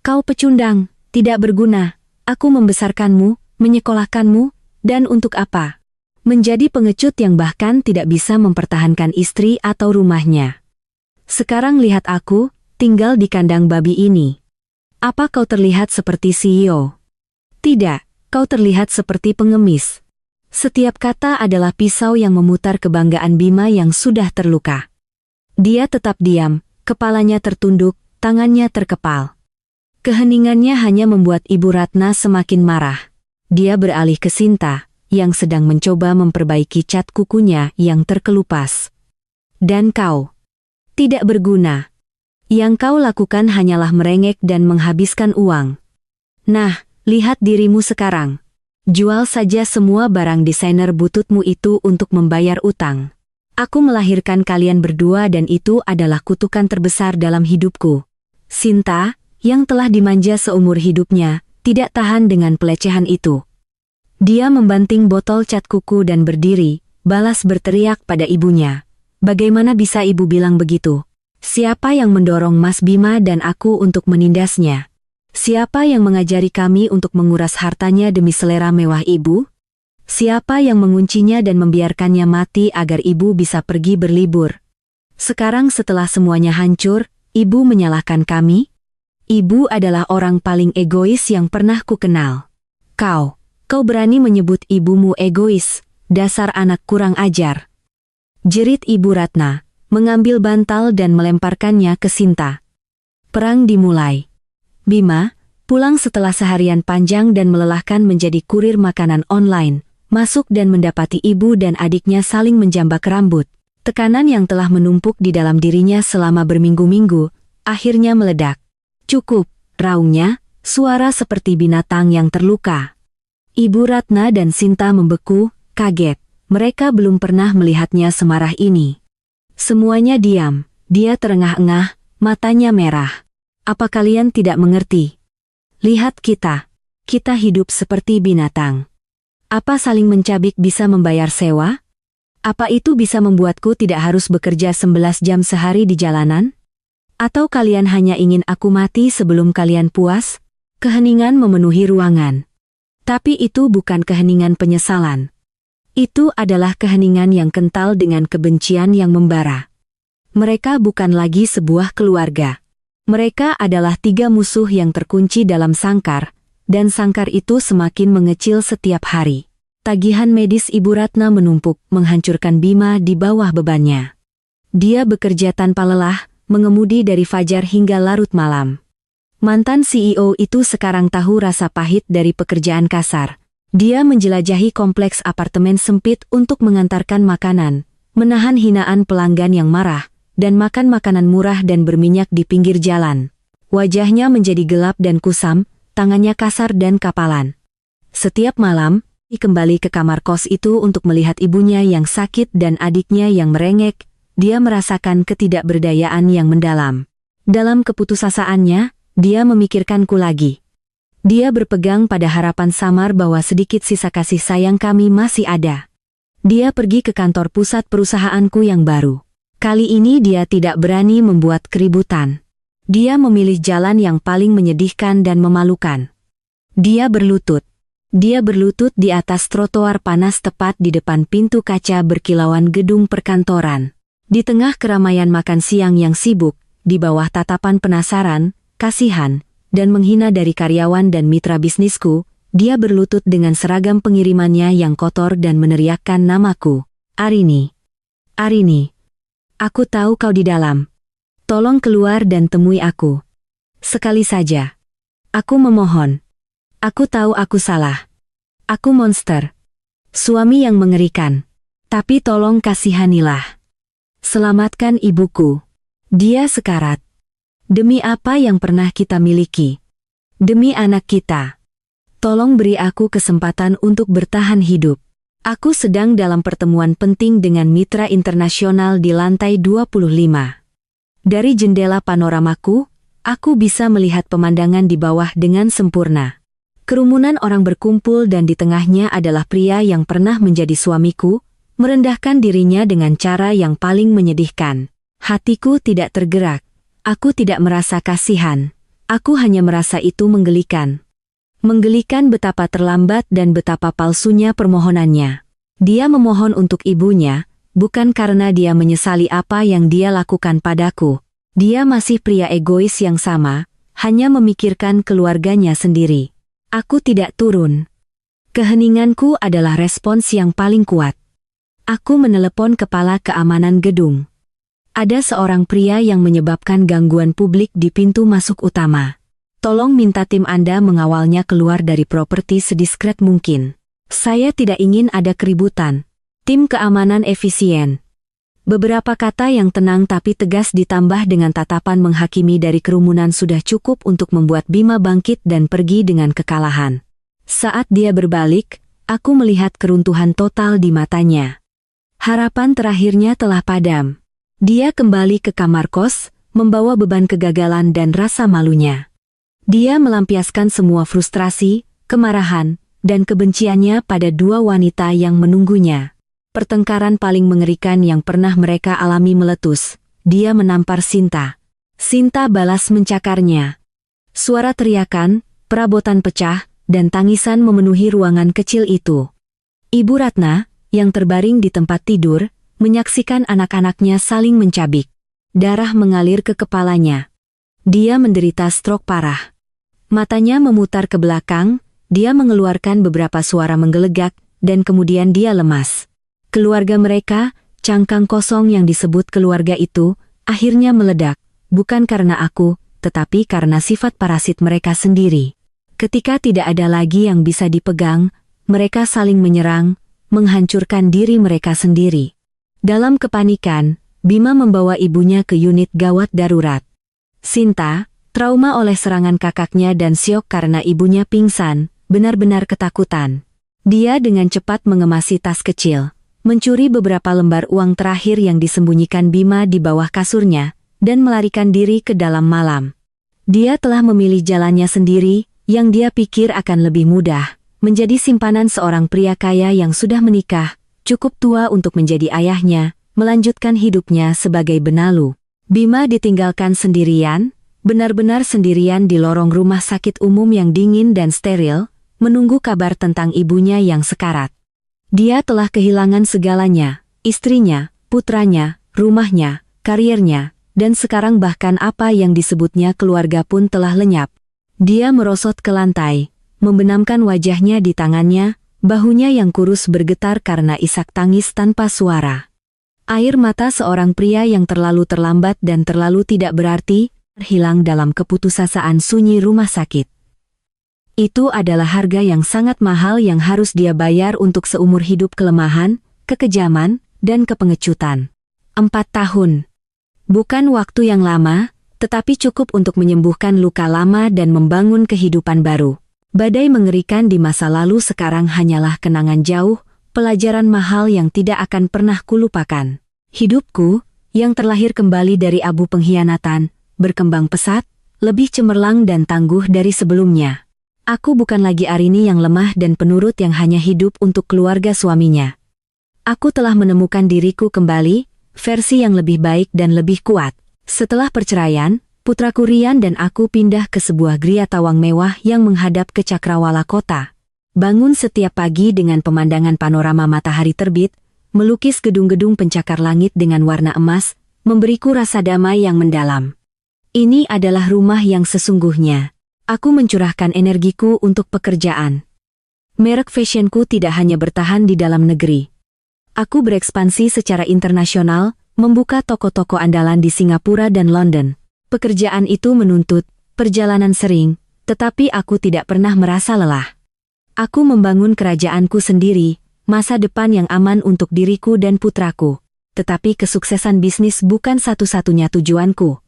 Kau pecundang, tidak berguna, aku membesarkanmu, menyekolahkanmu, dan untuk apa? Menjadi pengecut yang bahkan tidak bisa mempertahankan istri atau rumahnya. Sekarang lihat aku, tinggal di kandang babi ini. Apa kau terlihat seperti CEO? Tidak, kau terlihat seperti pengemis. Setiap kata adalah pisau yang memutar kebanggaan Bima yang sudah terluka. Dia tetap diam, kepalanya tertunduk, tangannya terkepal. Keheningannya hanya membuat Ibu Ratna semakin marah. Dia beralih ke Sinta, yang sedang mencoba memperbaiki cat kukunya yang terkelupas. Dan kau? Tidak berguna. Yang kau lakukan hanyalah merengek dan menghabiskan uang. Nah, lihat dirimu sekarang. Jual saja semua barang desainer bututmu itu untuk membayar utang. Aku melahirkan kalian berdua dan itu adalah kutukan terbesar dalam hidupku. Sinta, yang telah dimanja seumur hidupnya, tidak tahan dengan pelecehan itu. Dia membanting botol cat kuku dan berdiri, balas berteriak pada ibunya. Bagaimana bisa ibu bilang begitu? Siapa yang mendorong Mas Bima dan aku untuk menindasnya? Siapa yang mengajari kami untuk menguras hartanya demi selera mewah ibu? Siapa yang menguncinya dan membiarkannya mati agar ibu bisa pergi berlibur? Sekarang setelah semuanya hancur, ibu menyalahkan kami? Ibu adalah orang paling egois yang pernah ku kenal. Kau berani menyebut ibumu egois, dasar anak kurang ajar. Jerit Ibu Ratna, mengambil bantal dan melemparkannya ke Sinta. Perang dimulai. Bima, pulang setelah seharian panjang dan melelahkan menjadi kurir makanan online, masuk dan mendapati ibu dan adiknya saling menjambak rambut. Tekanan yang telah menumpuk di dalam dirinya selama berminggu-minggu, akhirnya meledak. Cukup, raungnya, suara seperti binatang yang terluka. Ibu Ratna dan Sinta membeku, kaget. Mereka belum pernah melihatnya semarah ini. Semuanya diam, dia terengah-engah, matanya merah. Apa kalian tidak mengerti? Lihat kita. kita hidup seperti binatang. Apa saling mencabik bisa membayar sewa? Apa itu bisa membuatku tidak harus bekerja 11 jam sehari di jalanan? Atau kalian hanya ingin aku mati sebelum kalian puas? Keheningan memenuhi ruangan. Tapi itu bukan keheningan penyesalan. Itu adalah keheningan yang kental dengan kebencian yang membara. Mereka bukan lagi sebuah keluarga. Mereka adalah 3 musuh yang terkunci dalam sangkar, dan sangkar itu semakin mengecil setiap hari. Tagihan medis Ibu Ratna menumpuk, menghancurkan Bima di bawah bebannya. Dia bekerja tanpa lelah, mengemudi dari fajar hingga larut malam. Mantan CEO itu sekarang tahu rasa pahit dari pekerjaan kasar. Dia menjelajahi kompleks apartemen sempit untuk mengantarkan makanan, menahan hinaan pelanggan yang marah, dan makan makanan murah dan berminyak di pinggir jalan. Wajahnya menjadi gelap dan kusam, tangannya kasar dan kapalan. Setiap malam, dia kembali ke kamar kos itu untuk melihat ibunya yang sakit dan adiknya yang merengek. Dia merasakan ketidakberdayaan yang mendalam. Dalam keputusasaannya, dia memikirkanku lagi. Dia berpegang pada harapan samar bahwa sedikit sisa kasih sayang kami masih ada. Dia pergi ke kantor pusat perusahaanku yang baru. Kali ini dia tidak berani membuat keributan. Dia memilih jalan yang paling menyedihkan dan memalukan. Dia berlutut. Dia berlutut di atas trotoar panas tepat di depan pintu kaca berkilauan gedung perkantoran. Di tengah keramaian makan siang yang sibuk, di bawah tatapan penasaran, kasihan, dan menghina dari karyawan dan mitra bisnisku, dia berlutut dengan seragam pengirimannya yang kotor dan meneriakkan namaku. Arini. Arini. Aku tahu kau di dalam. Tolong keluar dan temui aku. Sekali saja. Aku memohon. Aku tahu aku salah. Aku monster. Suami yang mengerikan. Tapi tolong kasihanilah. Selamatkan ibuku. Dia sekarat. Demi apa yang pernah kita miliki. Demi anak kita. Tolong beri aku kesempatan untuk bertahan hidup. Aku sedang dalam pertemuan penting dengan mitra internasional di lantai 25. Dari jendela panoramaku, aku bisa melihat pemandangan di bawah dengan sempurna. Kerumunan orang berkumpul dan di tengahnya adalah pria yang pernah menjadi suamiku, merendahkan dirinya dengan cara yang paling menyedihkan. Hatiku tidak tergerak. Aku tidak merasa kasihan. Aku hanya merasa itu menggelikan. Menggelikan betapa terlambat dan betapa palsunya permohonannya. Dia memohon untuk ibunya, bukan karena dia menyesali apa yang dia lakukan padaku. Dia masih pria egois yang sama, hanya memikirkan keluarganya sendiri. Aku tidak turun. Keheninganku adalah respons yang paling kuat. Aku menelepon kepala keamanan gedung. Ada seorang pria yang menyebabkan gangguan publik di pintu masuk utama. Tolong minta tim Anda mengawalnya keluar dari properti sediskret mungkin. Saya tidak ingin ada keributan. Tim keamanan efisien. Beberapa kata yang tenang tapi tegas ditambah dengan tatapan menghakimi dari kerumunan sudah cukup untuk membuat Bima bangkit dan pergi dengan kekalahan. Saat dia berbalik, aku melihat keruntuhan total di matanya. Harapan terakhirnya telah padam. Dia kembali ke kamar kos, membawa beban kegagalan dan rasa malunya. Dia melampiaskan semua frustrasi, kemarahan, dan kebenciannya pada 2 wanita yang menunggunya. Pertengkaran paling mengerikan yang pernah mereka alami meletus. Dia menampar Sinta. Sinta balas mencakarnya. Suara teriakan, perabotan pecah, dan tangisan memenuhi ruangan kecil itu. Ibu Ratna, yang terbaring di tempat tidur, menyaksikan anak-anaknya saling mencabik. Darah mengalir ke kepalanya. Dia menderita stroke parah. Matanya memutar ke belakang, dia mengeluarkan beberapa suara menggelegak, dan kemudian dia lemas. Keluarga mereka, cangkang kosong yang disebut keluarga itu, akhirnya meledak, bukan karena aku, tetapi karena sifat parasit mereka sendiri. Ketika tidak ada lagi yang bisa dipegang, mereka saling menyerang, menghancurkan diri mereka sendiri. Dalam kepanikan, Bima membawa ibunya ke unit gawat darurat. Sinta, trauma oleh serangan kakaknya dan syok karena ibunya pingsan, benar-benar ketakutan. Dia dengan cepat mengemasi tas kecil, mencuri beberapa lembar uang terakhir yang disembunyikan Bima di bawah kasurnya, dan melarikan diri ke dalam malam. Dia telah memilih jalannya sendiri, yang dia pikir akan lebih mudah, menjadi simpanan seorang pria kaya yang sudah menikah, cukup tua untuk menjadi ayahnya, melanjutkan hidupnya sebagai benalu. Bima ditinggalkan sendirian, benar-benar sendirian di lorong rumah sakit umum yang dingin dan steril, menunggu kabar tentang ibunya yang sekarat. Dia telah kehilangan segalanya, istrinya, putranya, rumahnya, karirnya, dan sekarang bahkan apa yang disebutnya keluarga pun telah lenyap. Dia merosot ke lantai, membenamkan wajahnya di tangannya, bahunya yang kurus bergetar karena isak tangis tanpa suara. Air mata seorang pria yang terlalu terlambat dan terlalu tidak berarti, terhilang dalam keputusasaan sunyi rumah sakit. Itu adalah harga yang sangat mahal yang harus dia bayar untuk seumur hidup kelemahan, kekejaman, dan kepengecutan. 4 tahun. Bukan waktu yang lama, tetapi cukup untuk menyembuhkan luka lama dan membangun kehidupan baru. Badai mengerikan di masa lalu sekarang hanyalah kenangan jauh, pelajaran mahal yang tidak akan pernah kulupakan. Hidupku, yang terlahir kembali dari abu pengkhianatan, berkembang pesat, lebih cemerlang dan tangguh dari sebelumnya. Aku bukan lagi Arini yang lemah dan penurut yang hanya hidup untuk keluarga suaminya. Aku telah menemukan diriku kembali, versi yang lebih baik dan lebih kuat. Setelah perceraian, putraku Rian dan aku pindah ke sebuah gria tawang mewah yang menghadap ke cakrawala kota. Bangun setiap pagi dengan pemandangan panorama matahari terbit, melukis gedung-gedung pencakar langit dengan warna emas, memberiku rasa damai yang mendalam. Ini adalah rumah yang sesungguhnya. Aku mencurahkan energiku untuk pekerjaan. Merek fashionku tidak hanya bertahan di dalam negeri. Aku berekspansi secara internasional, membuka toko-toko andalan di Singapura dan London. Pekerjaan itu menuntut perjalanan sering, tetapi aku tidak pernah merasa lelah. Aku membangun kerajaanku sendiri, masa depan yang aman untuk diriku dan putraku. Tetapi kesuksesan bisnis bukan satu-satunya tujuanku.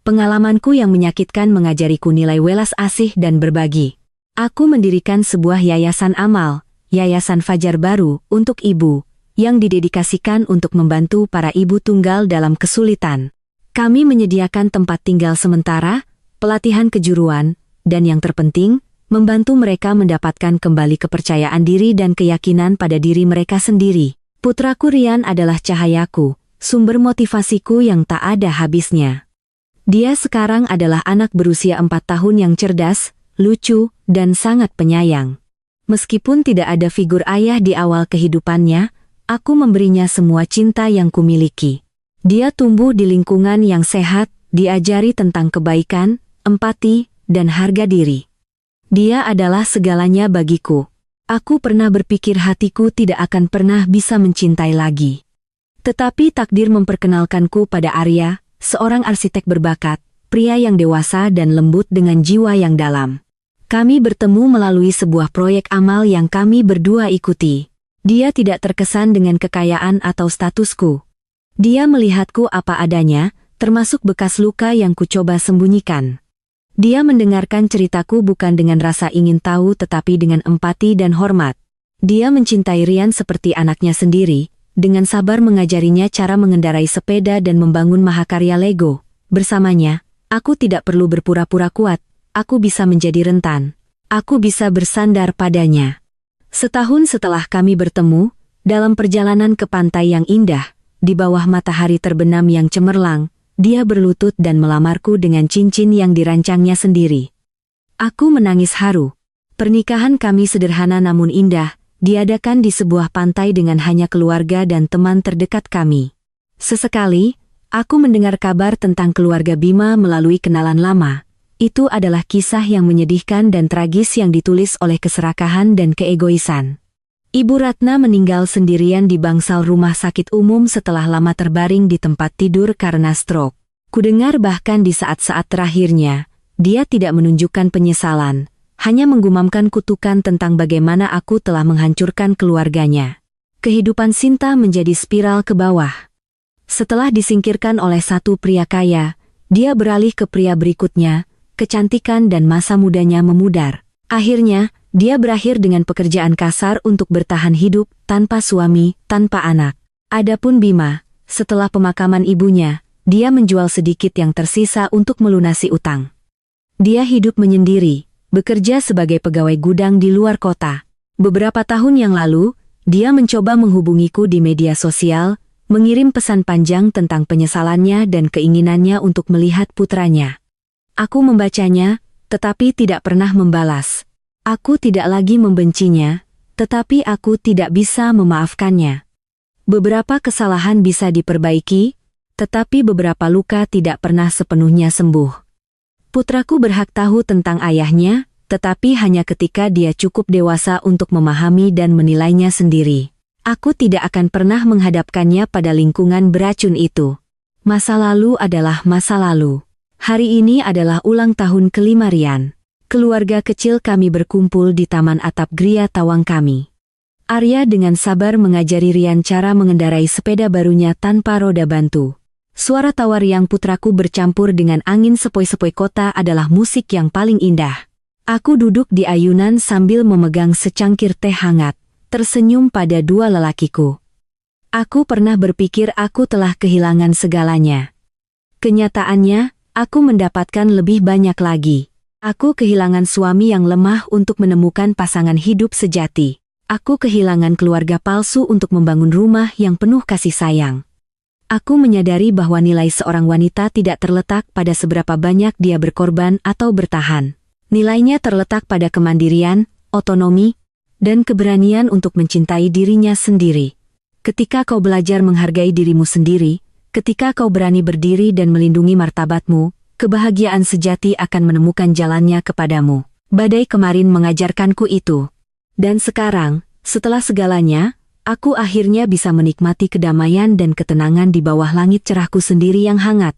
Pengalamanku yang menyakitkan mengajariku nilai welas asih dan berbagi. Aku mendirikan sebuah yayasan amal, Yayasan Fajar Baru, untuk ibu, yang didedikasikan untuk membantu para ibu tunggal dalam kesulitan. Kami menyediakan tempat tinggal sementara, pelatihan kejuruan, dan yang terpenting, membantu mereka mendapatkan kembali kepercayaan diri dan keyakinan pada diri mereka sendiri. Putraku Rian adalah cahayaku, sumber motivasiku yang tak ada habisnya. Dia sekarang adalah anak berusia 4 tahun yang cerdas, lucu, dan sangat penyayang. Meskipun tidak ada figur ayah di awal kehidupannya, aku memberinya semua cinta yang kumiliki. Dia tumbuh di lingkungan yang sehat, diajari tentang kebaikan, empati, dan harga diri. Dia adalah segalanya bagiku. Aku pernah berpikir hatiku tidak akan pernah bisa mencintai lagi. Tetapi takdir memperkenalkanku pada Arya, seorang arsitek berbakat, pria yang dewasa dan lembut dengan jiwa yang dalam. Kami bertemu melalui sebuah proyek amal yang kami berdua ikuti. Dia tidak terkesan dengan kekayaan atau statusku. Dia melihatku apa adanya, termasuk bekas luka yang kucoba sembunyikan. Dia mendengarkan ceritaku bukan dengan rasa ingin tahu tetapi dengan empati dan hormat. Dia mencintai Rian seperti anaknya sendiri, dengan sabar mengajarinya cara mengendarai sepeda dan membangun mahakarya Lego. Bersamanya, aku tidak perlu berpura-pura kuat, aku bisa menjadi rentan. Aku bisa bersandar padanya. Setahun setelah kami bertemu, dalam perjalanan ke pantai yang indah, di bawah matahari terbenam yang cemerlang, dia berlutut dan melamarku dengan cincin yang dirancangnya sendiri. Aku menangis haru. Pernikahan kami sederhana namun indah, diadakan di sebuah pantai dengan hanya keluarga dan teman terdekat kami. Sesekali, aku mendengar kabar tentang keluarga Bima melalui kenalan lama. Itu adalah kisah yang menyedihkan dan tragis yang ditulis oleh keserakahan dan keegoisan. Ibu Ratna meninggal sendirian di bangsal rumah sakit umum setelah lama terbaring di tempat tidur karena stroke. Kudengar bahkan di saat-saat terakhirnya, dia tidak menunjukkan penyesalan, hanya menggumamkan kutukan tentang bagaimana aku telah menghancurkan keluarganya. Kehidupan Sinta menjadi spiral ke bawah. Setelah disingkirkan oleh satu pria kaya, dia beralih ke pria berikutnya. Kecantikan dan masa mudanya memudar. Akhirnya, dia berakhir dengan pekerjaan kasar untuk bertahan hidup, tanpa suami, tanpa anak. Adapun Bima, setelah pemakaman ibunya, dia menjual sedikit yang tersisa untuk melunasi utang. Dia hidup menyendiri, bekerja sebagai pegawai gudang di luar kota. Beberapa tahun yang lalu, dia mencoba menghubungiku di media sosial, mengirim pesan panjang tentang penyesalannya dan keinginannya untuk melihat putranya. Aku membacanya, tetapi tidak pernah membalas. Aku tidak lagi membencinya, tetapi aku tidak bisa memaafkannya. Beberapa kesalahan bisa diperbaiki, tetapi beberapa luka tidak pernah sepenuhnya sembuh. Putraku berhak tahu tentang ayahnya, tetapi hanya ketika dia cukup dewasa untuk memahami dan menilainya sendiri. Aku tidak akan pernah menghadapkannya pada lingkungan beracun itu. Masa lalu adalah masa lalu. Hari ini adalah ulang tahun ke-5 Rian. Keluarga kecil kami berkumpul di taman atap Gria Tawang kami. Arya dengan sabar mengajari Rian cara mengendarai sepeda barunya tanpa roda bantu. Suara tawa riang putraku bercampur dengan angin sepoi-sepoi kota adalah musik yang paling indah. Aku duduk di ayunan sambil memegang secangkir teh hangat, tersenyum pada dua lelakiku. Aku pernah berpikir aku telah kehilangan segalanya. Kenyataannya, aku mendapatkan lebih banyak lagi. Aku kehilangan suami yang lemah untuk menemukan pasangan hidup sejati. Aku kehilangan keluarga palsu untuk membangun rumah yang penuh kasih sayang. Aku menyadari bahwa nilai seorang wanita tidak terletak pada seberapa banyak dia berkorban atau bertahan. Nilainya terletak pada kemandirian, otonomi, dan keberanian untuk mencintai dirinya sendiri. Ketika kau belajar menghargai dirimu sendiri, ketika kau berani berdiri dan melindungi martabatmu, kebahagiaan sejati akan menemukan jalannya kepadamu. Badai kemarin mengajarkanku itu. Dan sekarang, setelah segalanya, aku akhirnya bisa menikmati kedamaian dan ketenangan di bawah langit cerahku sendiri yang hangat.